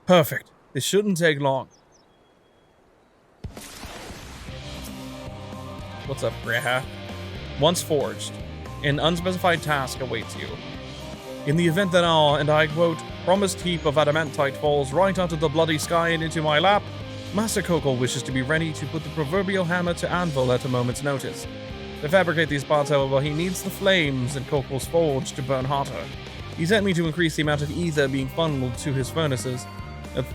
Perfect. This shouldn't take long. What's up, Graha? Once forged, an unspecified task awaits you. In the event that and I quote, promised heap of adamantite falls right out of the bloody sky and into my lap, Master Kokol wishes to be ready to put the proverbial hammer to anvil at a moment's notice. To fabricate these parts, however, he needs the flames in Kokol's forge to burn hotter. He sent me to increase the amount of ether being funneled to his furnaces.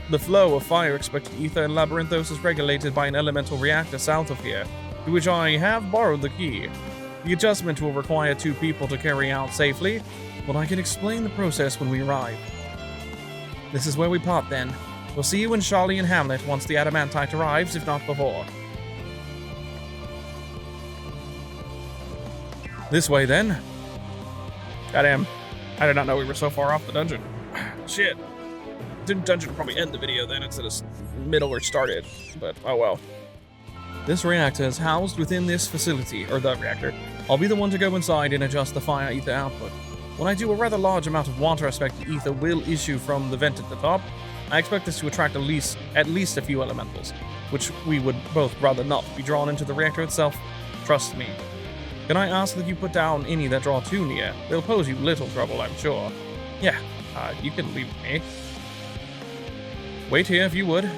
The flow of fire-expected ether in Labyrinthos is regulated by an elemental reactor south of here, to which I have borrowed the key. The adjustment will require 2 people to carry out safely, but I can explain the process when we arrive. This is where we part then. We'll see you in Charlie and Hamlet once the adamantite arrives, if not before. This way then. Goddamn, I did not know we were so far off the dungeon. Shit. Didn't dungeon probably end the video then instead of middle or started, but oh well. This reactor is housed within this facility, or the reactor. I'll be the one to go inside and adjust the fire ether output. When I do, a rather large amount of water-aspected ether will issue from the vent at the top. I expect this to attract at least a few elementals, which we would both rather not be drawn into the reactor itself. Trust me. Can I ask that you put down any that draw too near? They'll pose you little trouble, I'm sure. Yeah, you can leave with me. Wait here if you would.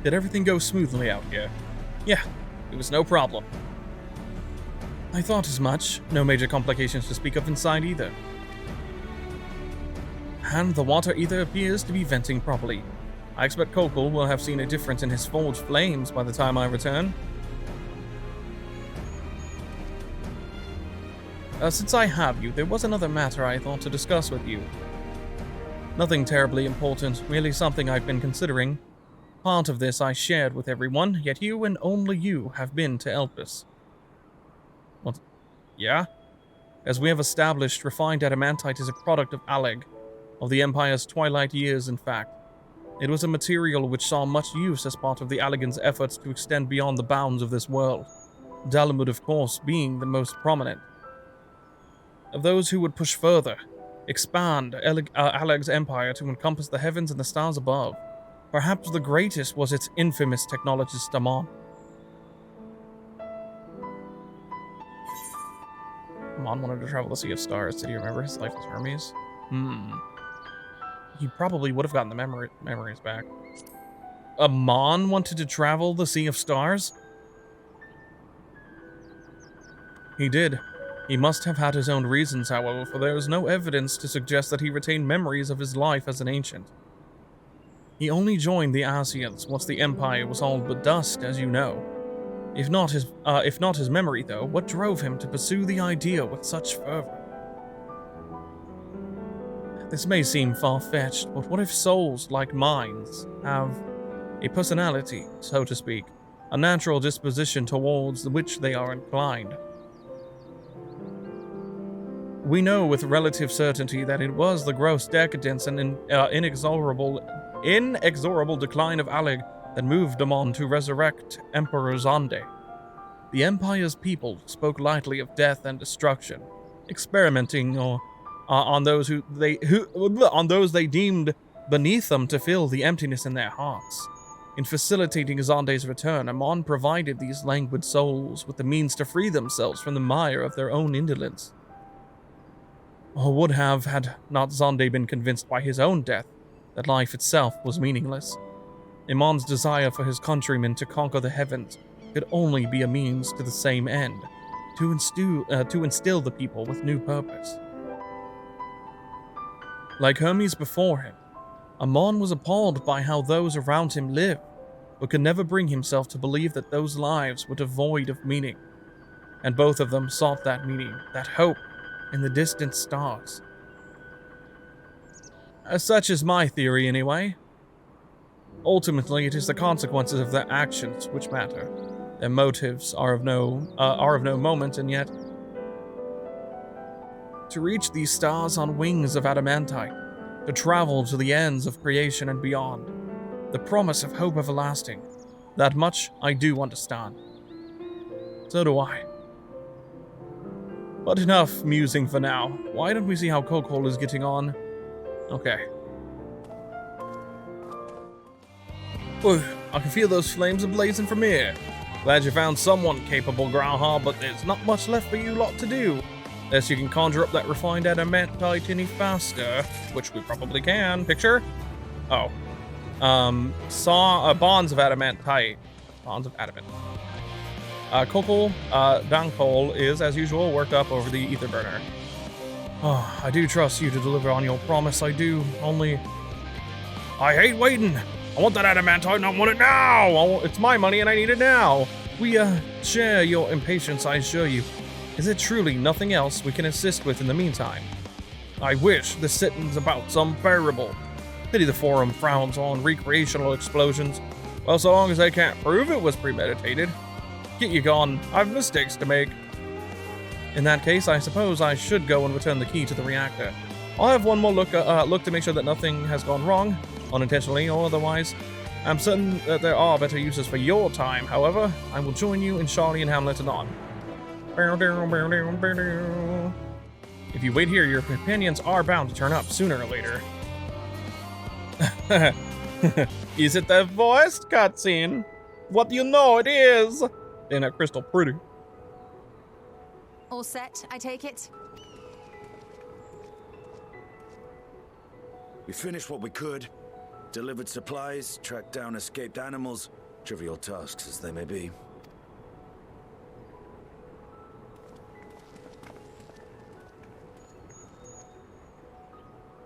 Did everything go smoothly out here? Yeah, it was no problem. I thought as much. No major complications to speak of inside either. And the water ether appears to be venting properly. I expect Kokol will have seen a difference in his forged flames by the time I return. Since I have you, there was another matter I thought to discuss with you. Nothing terribly important, merely something I've been considering. Part of this I shared with everyone, yet you and only you have been to Elpis. What? Yeah? As we have established, refined adamantite is a product of Aleg, of the Empire's twilight years in fact. It was a material which saw much use as part of the Allegan's efforts to extend beyond the bounds of this world, Dalamud of course being the most prominent. Of those who would push further, expand Aleg's empire to encompass the heavens and the stars above. Perhaps the greatest was its infamous technologist Damon. Damon wanted to travel the Sea of Stars. Did he remember his life as Hermes? He probably would have gotten the memories back. Amon wanted to travel the Sea of Stars? He did. He must have had his own reasons, however, for there is no evidence to suggest that he retained memories of his life as an ancient. He only joined the Asians once the Empire was all but dust, as you know. If not his memory, though, what drove him to pursue the idea with such fervor? This may seem far-fetched, but what if souls like minds have a personality, so to speak, a natural disposition towards which they are inclined? We know with relative certainty that it was the gross decadence and inexorable decline of Aleg that moved Damon to resurrect Emperor Zonde. The Empire's people spoke lightly of death and destruction, experimenting on those they deemed beneath them to fill the emptiness in their hearts. In facilitating Zonde's return, Amon provided these languid souls with the means to free themselves from the mire of their own indolence. Or would have, had not Zonde been convinced by his own death that life itself was meaningless. Amon's desire for his countrymen to conquer the heavens could only be a means to the same end, to instill the people with new purpose. Like Hermes before him, Amon was appalled by how those around him lived, but could never bring himself to believe that those lives were devoid of meaning. And both of them sought that meaning, that hope, in the distant stars. Such is my theory, anyway. Ultimately, it is the consequences of their actions which matter. Their motives are of no moment, and yet to reach these stars on wings of adamantite, to travel to the ends of creation and beyond, the promise of hope everlasting, that much I do understand. So do I. But enough musing for now. Why don't we see how Kokol is getting on? Okay. Whew, I can feel those flames ablazing from here. Glad you found someone capable, Growlhog, but there's not much left for you lot to do. Unless you can conjure up that refined adamantite any faster, which we probably can. Picture? Oh. Bonds of adamantite. Bonds of adamant. Kokol, Dankol is, as usual, worked up over the ether burner. Oh, I do trust you to deliver on your promise, I do. Only, I hate waiting. I want that adamantite and I want it now! It's my money and I need it now! We, share your impatience, I assure you. Is there truly nothing else we can assist with in the meantime? I wish the sitting's about some parable. Pity the forum frowns on recreational explosions. Well, so long as they can't prove it was premeditated. Get you gone, I've mistakes to make. In that case, I suppose I should go and return the key to the reactor. I'll have one more look to make sure that nothing has gone wrong, unintentionally or otherwise. I'm certain that there are better uses for your time, however. I will join you in Charlie and Hamlet anon. If you wait here, your companions are bound to turn up sooner or later. Is it the voiced cutscene? What do you know it is? Ain't that crystal pretty? All set, I take it? We finished what we could. Delivered supplies, tracked down escaped animals. Trivial tasks as they may be.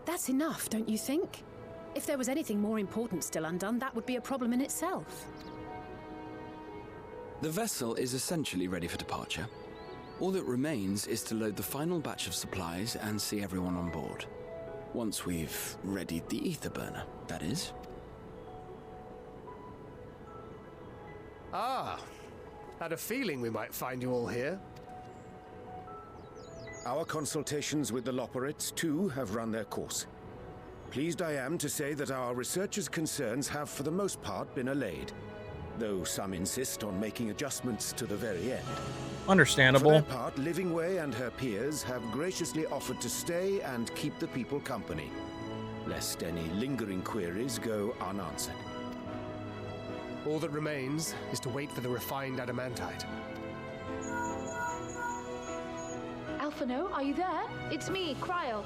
That's enough, don't you think? If there was anything more important still undone, that would be a problem in itself. The vessel is essentially ready for departure. All that remains is to load the final batch of supplies and see everyone on board. Once we've readied the ether burner, that is. Ah, had a feeling we might find you all here. Our consultations with the Loperites, too, have run their course. Pleased I am to say that our researchers' concerns have, for the most part, been allayed, though some insist on making adjustments to the very end. Understandable. For their part, Livingway and her peers have graciously offered to stay and keep the people company, lest any lingering queries go unanswered. All that remains is to wait for the refined adamantite. Alphino, are you there? It's me, Cryo.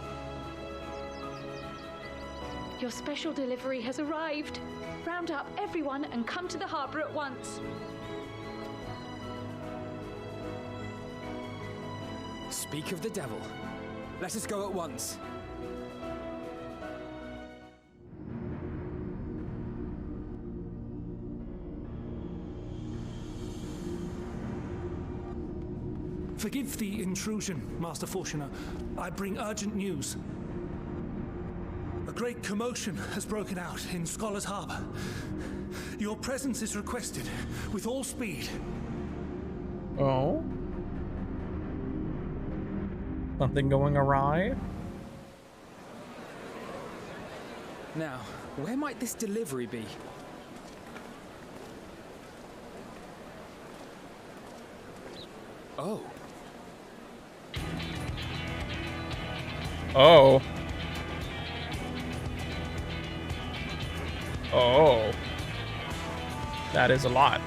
Your special delivery has arrived. Round up everyone and come to the harbor at once. Speak of the devil. Let us go at once. Forgive the intrusion, Master Fortuner. I bring urgent news. A great commotion has broken out in Scholar's Harbor. Your presence is requested with all speed. Oh? Something going awry? Now, where might this delivery be? Oh. Oh. Oh. That is a lot.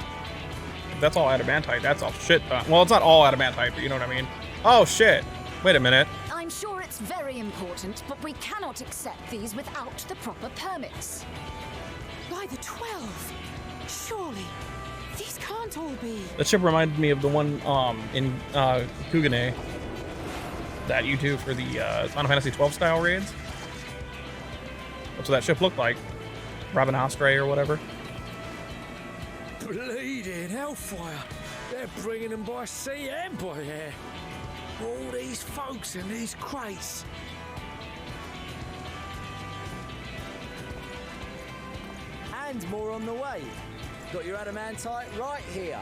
That's all adamantite. That's all shit. Well, it's not all adamantite, but you know what I mean. Oh, shit. Wait a minute. I'm sure it's very important, but we cannot accept these without the proper permits. By the 12! Surely, These can't all be. That ship reminded me of the one in Kugane that you do for the Final Fantasy XII style raids. That's what that ship looked like. Robin Osprey or whatever. Bleeding hellfire. They're bringing them by sea and by air. All these folks in these crates. And more on the way. Got your adamantite right here.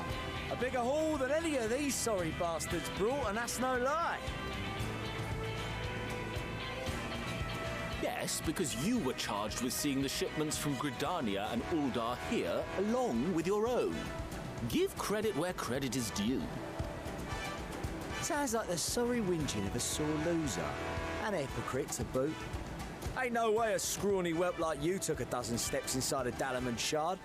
A bigger haul than any of these sorry bastards brought, and that's no lie. Yes, because you were charged with seeing the shipments from Gridania and Uldar here, along with your own. Give credit where credit is due. Sounds like the sorry whinging of a sore loser. And a hypocrite to boot. Ain't no way a scrawny whelp like you took a dozen steps inside a Dalamon shard.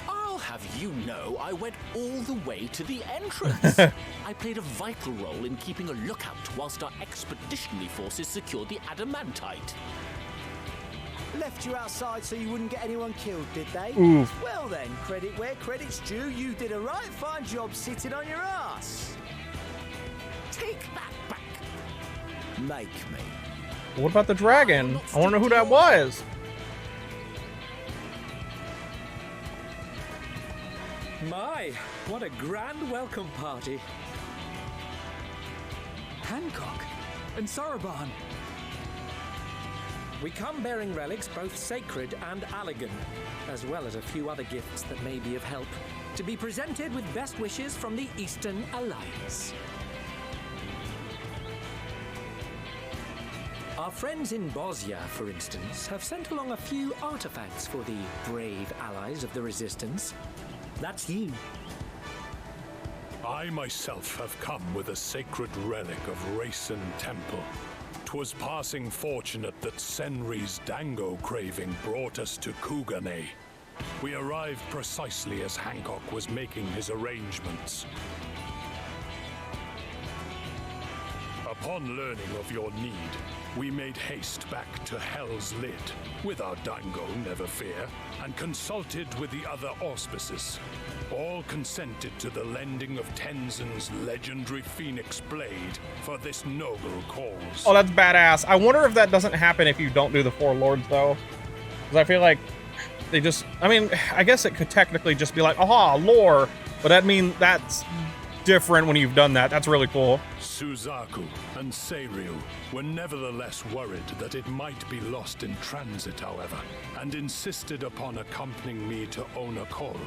I'll have you know I went all the way to the entrance. I played a vital role in keeping a lookout whilst our expeditionary forces secured the adamantite. Left you outside so you wouldn't get anyone killed, did they? Oof. Well then, credit where credit's due. You did a right fine job sitting on your ass. Take that back. Make me. What about the dragon? I want to know who that was. My, what a grand welcome party. Hancock and Soroban. We come bearing relics both sacred and Allegan, as well as a few other gifts that may be of help, to be presented with best wishes from the Eastern Alliance. Our friends in Bosnia, for instance, have sent along a few artifacts for the brave allies of the Resistance. That's you. I myself have come with a sacred relic of Rayson Temple. 'Twas passing fortunate that Senri's dango craving brought us to Kugane. We arrived precisely as Hancock was making his arrangements. Upon learning of your need, we made haste back to Hell's Lid, with our dango, never fear, and consulted with the other auspices. All consented to the lending of Tenzin's legendary Phoenix Blade for this noble cause. Oh, that's badass. I wonder if that doesn't happen if you don't do the Four Lords, though. Because I feel like they just... I mean, I guess it could technically just be like, aha, lore. But that means that's different when you've done that. That's really cool. Suzaku and Seiryu were nevertheless worried that it might be lost in transit, however, and insisted upon accompanying me to Onokoro,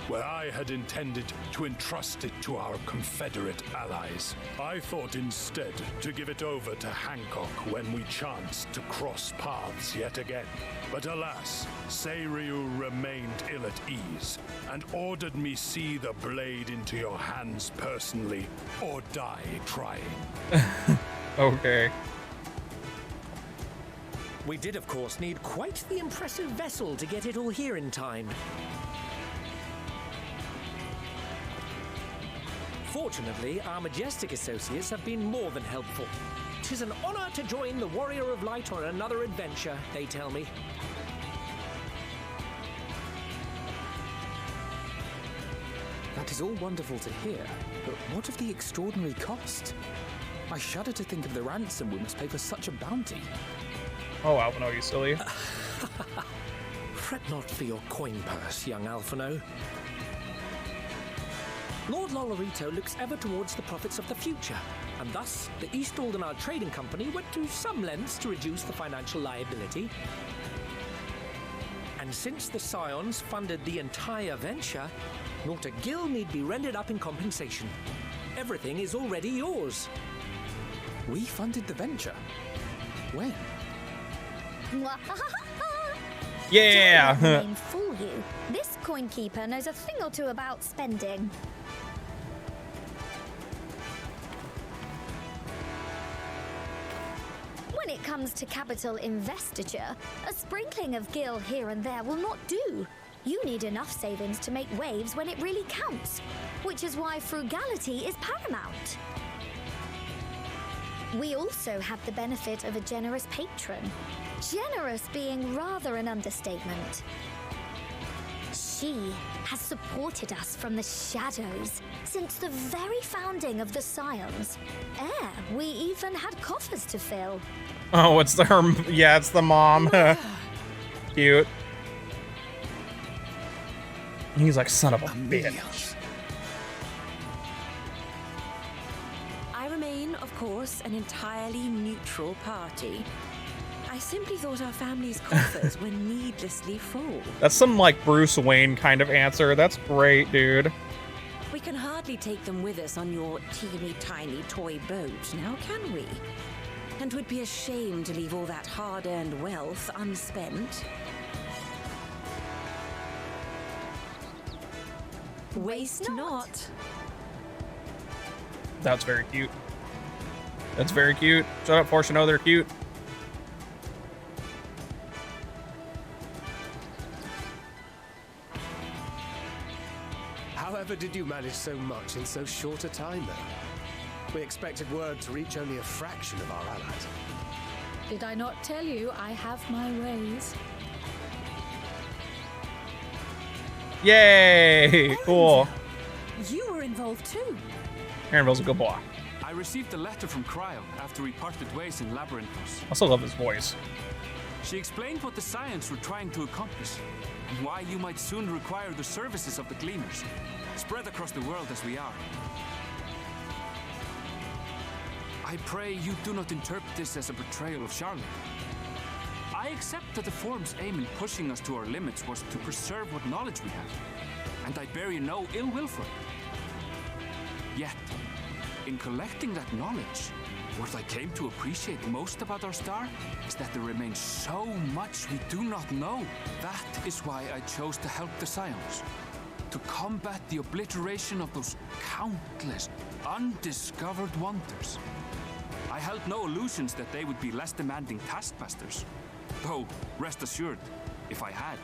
where I had intended to entrust it to our Confederate allies. I thought instead to give it over to Hancock when we chanced to cross paths yet again. But alas, Seiryu remained ill at ease, and ordered me see the blade into your hands personally, or die trying. Okay. We did, of course, need quite the impressive vessel to get it all here in time. Fortunately, our majestic associates have been more than helpful. 'Tis an honor to join the Warrior of Light on another adventure, they tell me. That is all wonderful to hear, but what of the extraordinary cost? I shudder to think of the ransom we must pay for such a bounty. Oh, Alphino, you silly. Fret not for your coin purse, young Alphino. Lord Lolorito looks ever towards the profits of the future, and thus the East Aldenar Trading Company went to some lengths to reduce the financial liability. And since the Scions funded the entire venture, not a gill need be rendered up in compensation. Everything is already yours. We funded the venture? When? Yeah! Don't let the name fool you. This coin keeper knows a thing or two about spending. When it comes to capital investiture, a sprinkling of gil here and there will not do. You need enough savings to make waves when it really counts, which is why frugality is paramount. We also have the benefit of a generous patron. Generous being rather an understatement. She has supported us from the shadows since the very founding of the Scions. We even had coffers to fill. Oh, it's her. Yeah, it's the mom. Cute. He's like, son of a bitch. I remain, of course, an entirely neutral party. I simply thought our family's coffers were needlessly full. That's some like Bruce Wayne kind of answer. That's great, dude. We can hardly take them with us on your teeny tiny toy boat, now can we? And would be a shame to leave all that hard-earned wealth unspent. Waste not. That's very cute. That's very cute. Shut up, Portia. No, they're cute. However did you manage so much in so short a time, though? We expected word to reach only a fraction of our allies. Did I not tell you I have my ways? Yay! Cool. You were involved too. Aaronville's a good boy. I received a letter from Cryo after we parted ways in Labyrinthos. I still love his voice. She explained what the Scions were trying to accomplish, and why you might soon require the services of the Gleaners, spread across the world as we are. I pray you do not interpret this as a betrayal of Charlotte. I accept that the Form's aim in pushing us to our limits was to preserve what knowledge we have, and I bear you no ill will for it. Yet, in collecting that knowledge, what I came to appreciate most about our star is that there remains so much we do not know. That is why I chose to help the Scions, to combat the obliteration of those countless undiscovered wonders. I held no illusions that they would be less demanding taskmasters. Though, rest assured, if I had,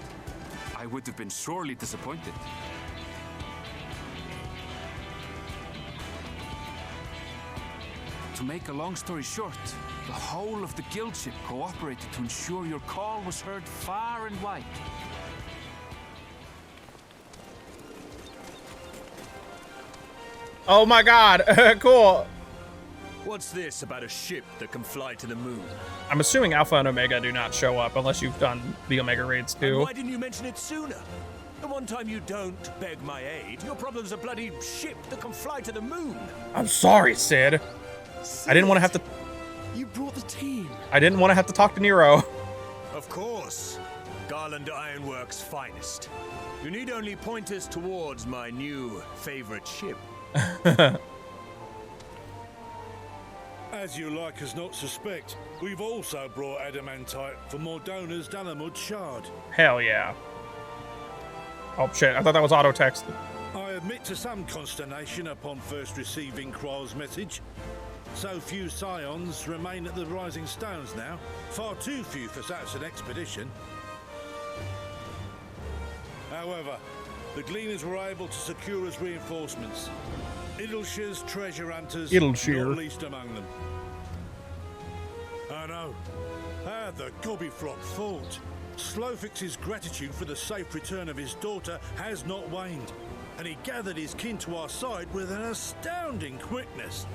I would have been sorely disappointed. To make a long story short, the whole of the guild ship cooperated to ensure your call was heard far and wide. Oh my god, cool. What's this about a ship that can fly to the moon? I'm assuming Alpha and Omega do not show up unless you've done the Omega raids too. And why didn't you mention it sooner? The one time you don't beg my aid, your problem's a bloody ship that can fly to the moon. I'm sorry, Sid. I didn't want to have to. You brought the team. I didn't want to have to talk to Nero. Of course. Garland Ironworks' finest. You need only point us towards my new favorite ship. As you like us not suspect, we've also brought adamantite for Mordona's Dalamud shard. Hell yeah. Oh shit, I thought that was auto text. I admit to some consternation upon first receiving Kryl's message. So few Scions remain at the Rising Stones now. Far too few for such an expedition. However, the Gleaners were able to secure us reinforcements. Idleshire's treasure hunters, not least among them. I know. How the Gobbyflop thought. Slowfix's gratitude for the safe return of his daughter has not waned, and he gathered his kin to our side with an astounding quickness.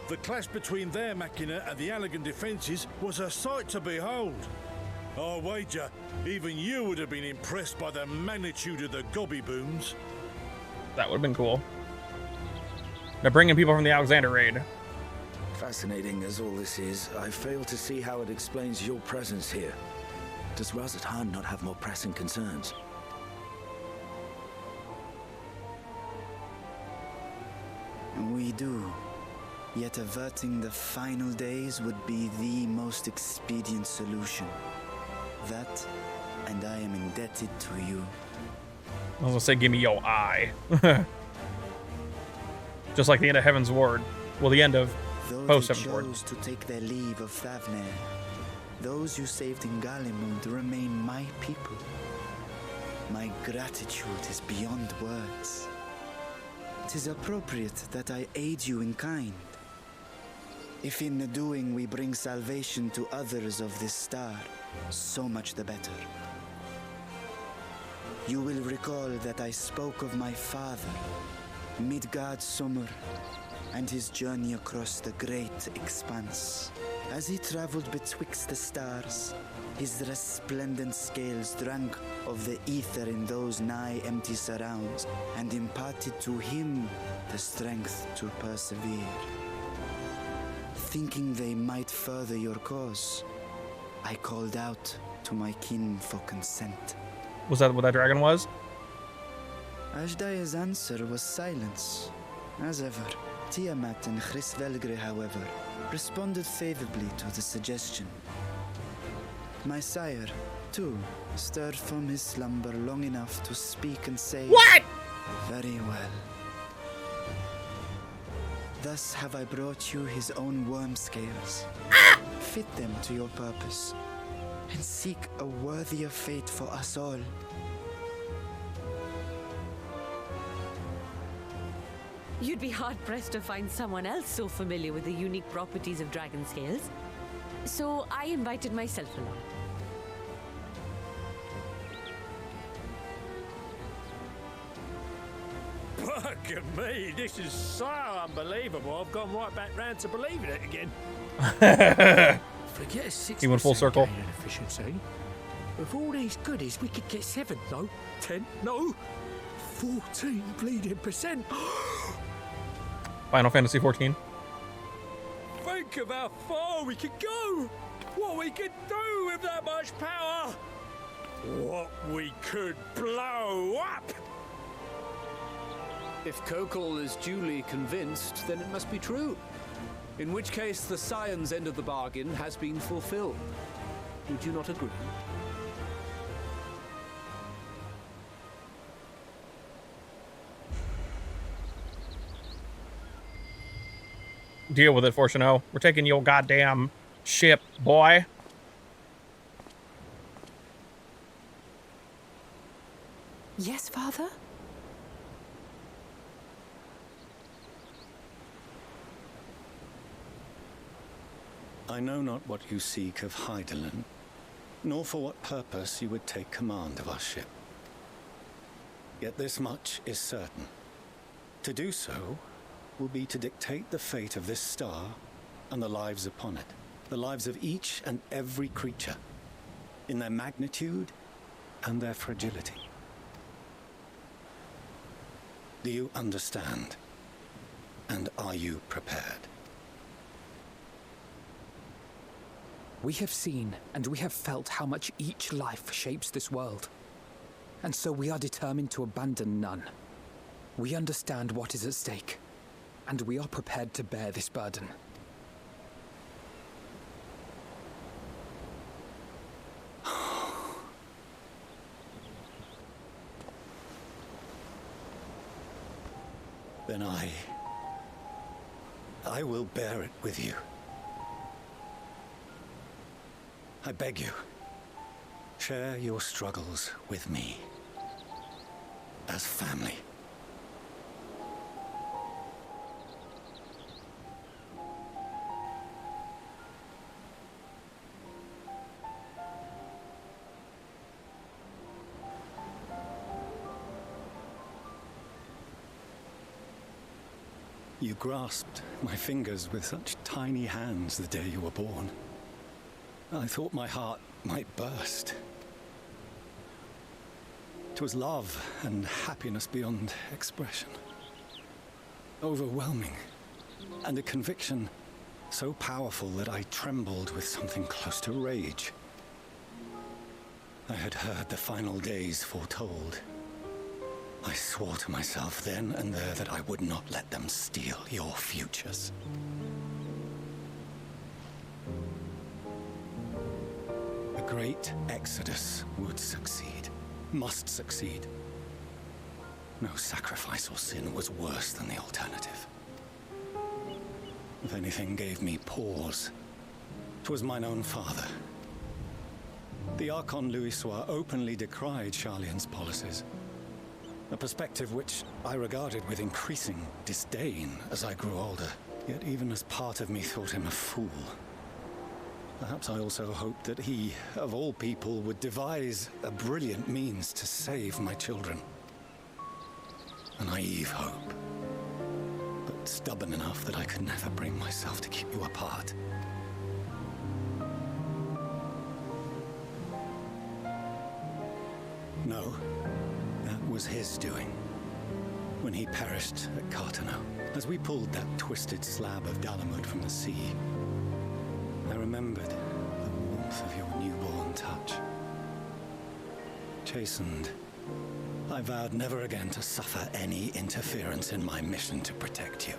The clash between their machina and the Allegan defences was a sight to behold. I wager even you would have been impressed by the magnitude of the Gobby booms. That would have been cool. They're bringing people from the Alexander raid. Fascinating as all this is, I fail to see how it explains your presence here. Does Razat-Han not have more pressing concerns? We do. Yet averting the final days would be the most expedient solution. That, and I am indebted to you. I was gonna say, give me your eye. Just like the end of Heaven's Ward. Well, the end of post-Heaven's Ward. Those to take their leave of Thavnair, those you saved in Galimund remain my people. My gratitude is beyond words. 'Tis appropriate that I aid you in kind. If in the doing we bring salvation to others of this star, so much the better. you will recall that I spoke of my father, Midgard Summer, and his journey across the great expanse. As he traveled betwixt the stars, his resplendent scales drank of the ether in those nigh empty surrounds, and imparted to him the strength to persevere. Thinking they might further your cause, I called out to my kin for consent. Was that what that dragon was? Ashdaya's answer was silence. As ever, Tiamat and Hrisvelgre, however, responded favorably to the suggestion. My sire, too, stirred from his slumber long enough to speak and say, "What?" Very well. Thus have I brought you his own worm scales. Fit them to your purpose, and seek a worthier fate for us all. You'd be hard-pressed to find someone else so familiar with the unique properties of dragon scales. So I invited myself along. Fuck me, this is so unbelievable. I've gone right back round to believing it again. Forget a 6% He went full circle. gain in efficiency. With all these goodies, we could get 7, no, 10, no, 14 bleeding percent. Final Fantasy XIV. Think of how far we could go. What we could do with that much power. What we could blow up. If Kokol is duly convinced, then it must be true. In which case, the Scion's end of the bargain has been fulfilled. Would you not agree? Deal with it, Fortuno. We're taking your goddamn ship, boy. Yes, Father? I know not what you seek of Hydaelyn, nor for what purpose you would take command of our ship. Yet this much is certain. To do so will be to dictate the fate of this star and the lives upon it, the lives of each and every creature, in their magnitude and their fragility. Do you understand? And are you prepared? We have seen and we have felt how much each life shapes this world. And so we are determined to abandon none. We understand what is at stake, and we are prepared to bear this burden. Then I will bear it with you. I beg you, share your struggles with me, as family. You grasped my fingers with such tiny hands the day you were born. I thought my heart might burst. It was love and happiness beyond expression. Overwhelming. And a conviction so powerful that I trembled with something close to rage. I had heard the final days foretold. I swore to myself then and there that I would not let them steal your futures. The great exodus would succeed, must succeed. No sacrifice or sin was worse than the alternative. If anything gave me pause, 'twas mine own father. The Archon Louisoix openly decried Charlian's policies, a perspective which I regarded with increasing disdain as I grew older, yet even as part of me thought him a fool. Perhaps I also hoped that he, of all people, would devise a brilliant means to save my children. A naive hope, but stubborn enough that I could never bring myself to keep you apart. No, that was his doing. When he perished at Cartano, as we pulled that twisted slab of Dalamud from the sea, I remembered the warmth of your newborn touch. Chastened, I vowed never again to suffer any interference in my mission to protect you.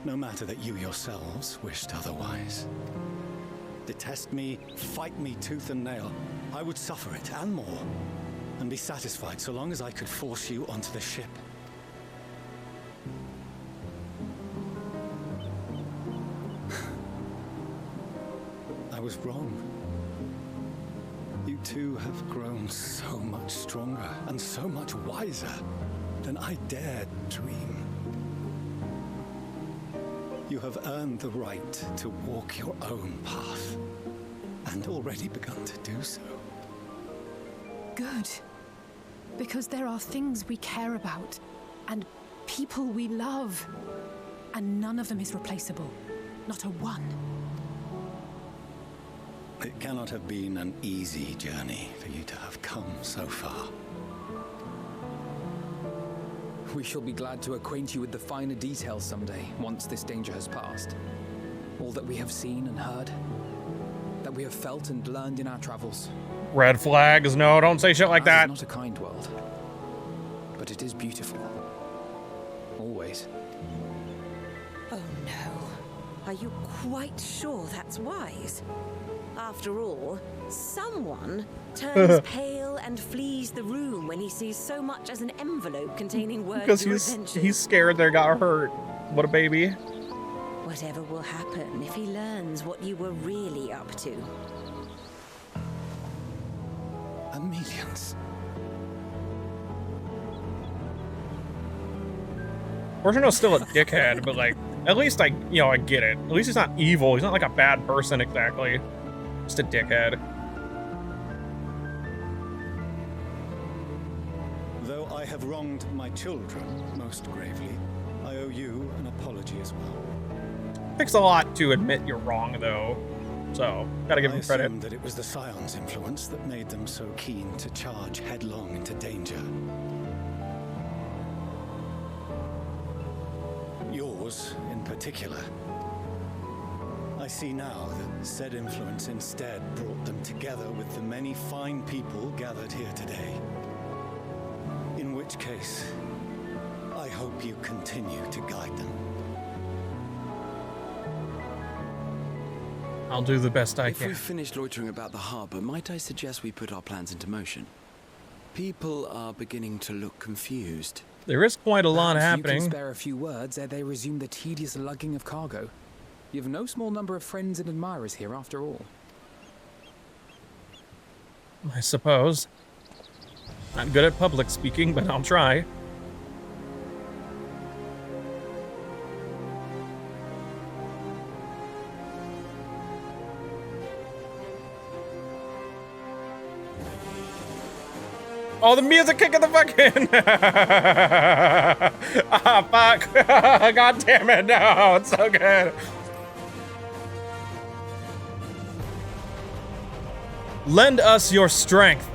No matter that you yourselves wished otherwise. Detest me, fight me tooth and nail, I would suffer it and more, and be satisfied so long as I could force you onto the ship. I was wrong. You two have grown so much stronger and so much wiser than I dared dream. You have earned the right to walk your own path, and already begun to do so. Good. Because there are things we care about, and people we love, and none of them is replaceable. Not a one. It cannot have been an easy journey for you to have come so far. We shall be glad to acquaint you with the finer details someday, once this danger has passed. All that we have seen and heard, that we have felt and learned in our travels. Red flags, no, don't say shit like that. It's not a kind world, but it is beautiful. Always. Oh no. Are you quite sure that's wise? After all, someone turns pale and flees the room when he sees so much as an envelope containing words Because of adventure. he's scared they got hurt. What a baby. Whatever will happen if he learns what you were really up to. Millions. Porcino's still a dickhead, but like, at least I get it. At least he's not evil. He's not like a bad person exactly. Just a dickhead. Though I have wronged my children most gravely, I owe you an apology as well. Takes a lot to admit you're wrong, though. So, gotta give him credit. I assumed that it was the Scion's influence that made them so keen to charge headlong into danger. Yours, in particular. I see now that said influence instead brought them together with the many fine people gathered here today. In which case, I hope you continue to guide them. I'll do the best I If can. we've finished loitering about the harbor, might I suggest we put our plans into motion? People are beginning to look confused. There is quite a lot happening. You can spare a few words ere they resume the tedious lugging of cargo. You have no small number of friends and admirers here after all. I suppose. Not good at public speaking, but I'll try. Oh, the music kicking the fuck in! Ah, fuck! God damn it! No, it's so good. Lend us your strength.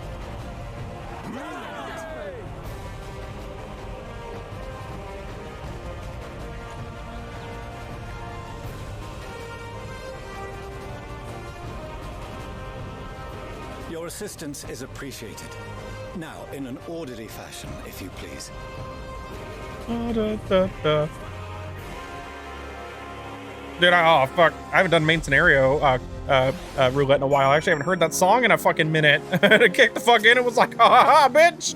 Your assistance is appreciated. Now, in an orderly fashion, if you please. Dude, oh fuck. I haven't done main scenario roulette in a while. I actually haven't heard that song in a fucking minute. To kick the fuck in, it was like, ha ha ha, bitch!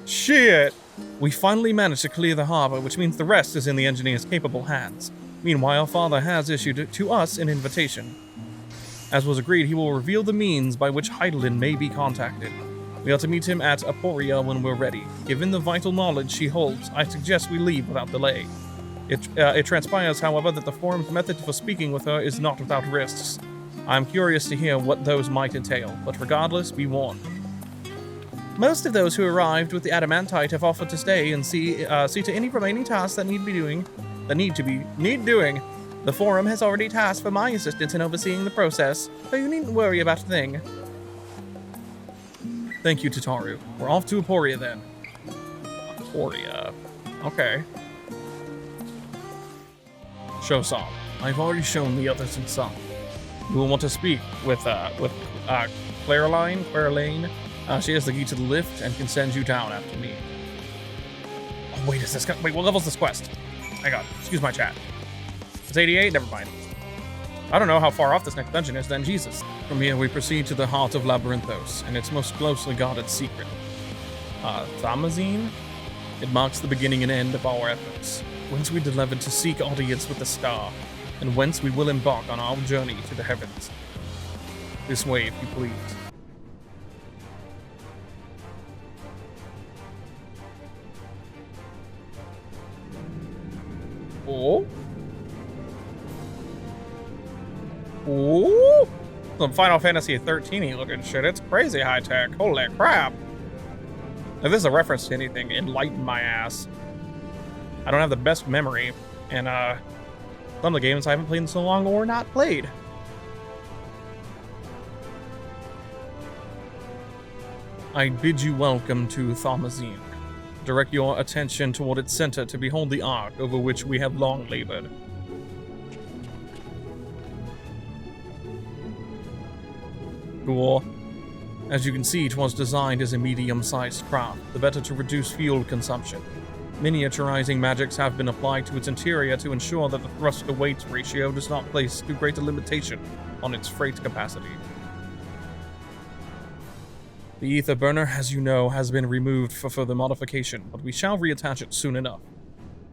Shit! We finally managed to clear the harbor, which means the rest is in the engineer's capable hands. Meanwhile, Father has issued to us an invitation. As was agreed, he will reveal the means by which Heidelin may be contacted. We are to meet him at Aporia when we're ready. Given the vital knowledge she holds, I suggest we leave without delay. It transpires, however, that the forum's method for speaking with her is not without risks. I'm curious to hear what those might entail, but regardless, be warned. Most of those who arrived with the adamantite have offered to stay and see to any remaining tasks that need doing. The forum has already tasked for my assistance in overseeing the process, so you needn't worry about a thing. Thank you, Tataru. We're off to Aporia then. Aporia. Okay. Show some. I've already shown the others in some. You will want to speak with Clairlane. She has the key to the lift and can send you down after me. Oh, wait, wait, what level's this quest? Hang on, excuse my chat. It's 88? Never mind. I don't know how far off this next dungeon is then, Jesus. From here, we proceed to the heart of Labyrinthos and its most closely guarded secret. Thomazine? It marks the beginning and end of our efforts. Whence we delivered to seek audience with the star, and whence we will embark on our journey to the heavens. This way, if you please. Oh. Ooh. Some Final Fantasy XIII looking shit. It's crazy high tech. Holy crap. If this is a reference to anything, enlighten my ass. I don't have the best memory, and some of the games I haven't played in so long or not played. I bid you welcome to Thomazine. Direct your attention toward its center to behold the ark over which we have long labored. Cool. As you can see, it was designed as a medium-sized craft, the better to reduce fuel consumption. Miniaturizing magics have been applied to its interior to ensure that the thrust-to-weight ratio does not place too great a limitation on its freight capacity. The ether burner, as you know, has been removed for further modification, but we shall reattach it soon enough.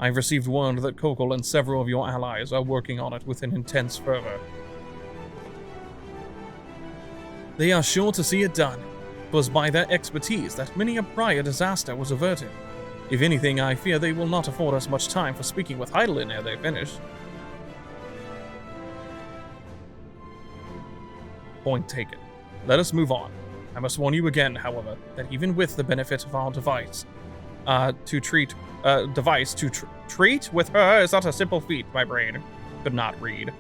I've received word that Kokol and several of your allies are working on it with an intense fervor. They are sure to see it done. It was by their expertise that many a prior disaster was averted. If anything, I fear they will not afford us much time for speaking with Heidelin ere they finish. Point taken. Let us move on. I must warn you again, however, that even with the benefit of our device, treat with her is not a simple feat, my brain could not read.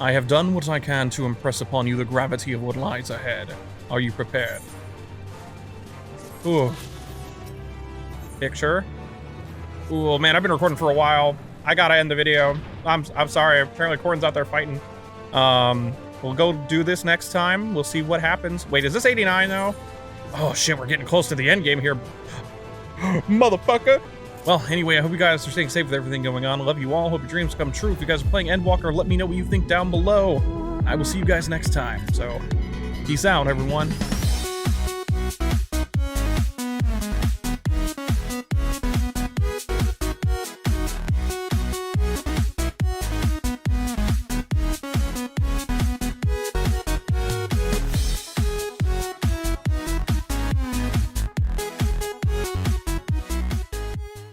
I have done what I can to impress upon you the gravity of what lies ahead. Are you prepared? Ooh. Picture? Ooh, man, I've been recording for a while. I gotta end the video. I'm sorry, apparently Corden's out there fighting. We'll go do this next time. We'll see what happens. Wait, is this 89 though? Oh shit, we're getting close to the end game here. Motherfucker. Well, anyway, I hope you guys are staying safe with everything going on. I love you all. Hope your dreams come true. If you guys are playing Endwalker, let me know what you think down below. I will see you guys next time. So, peace out, everyone.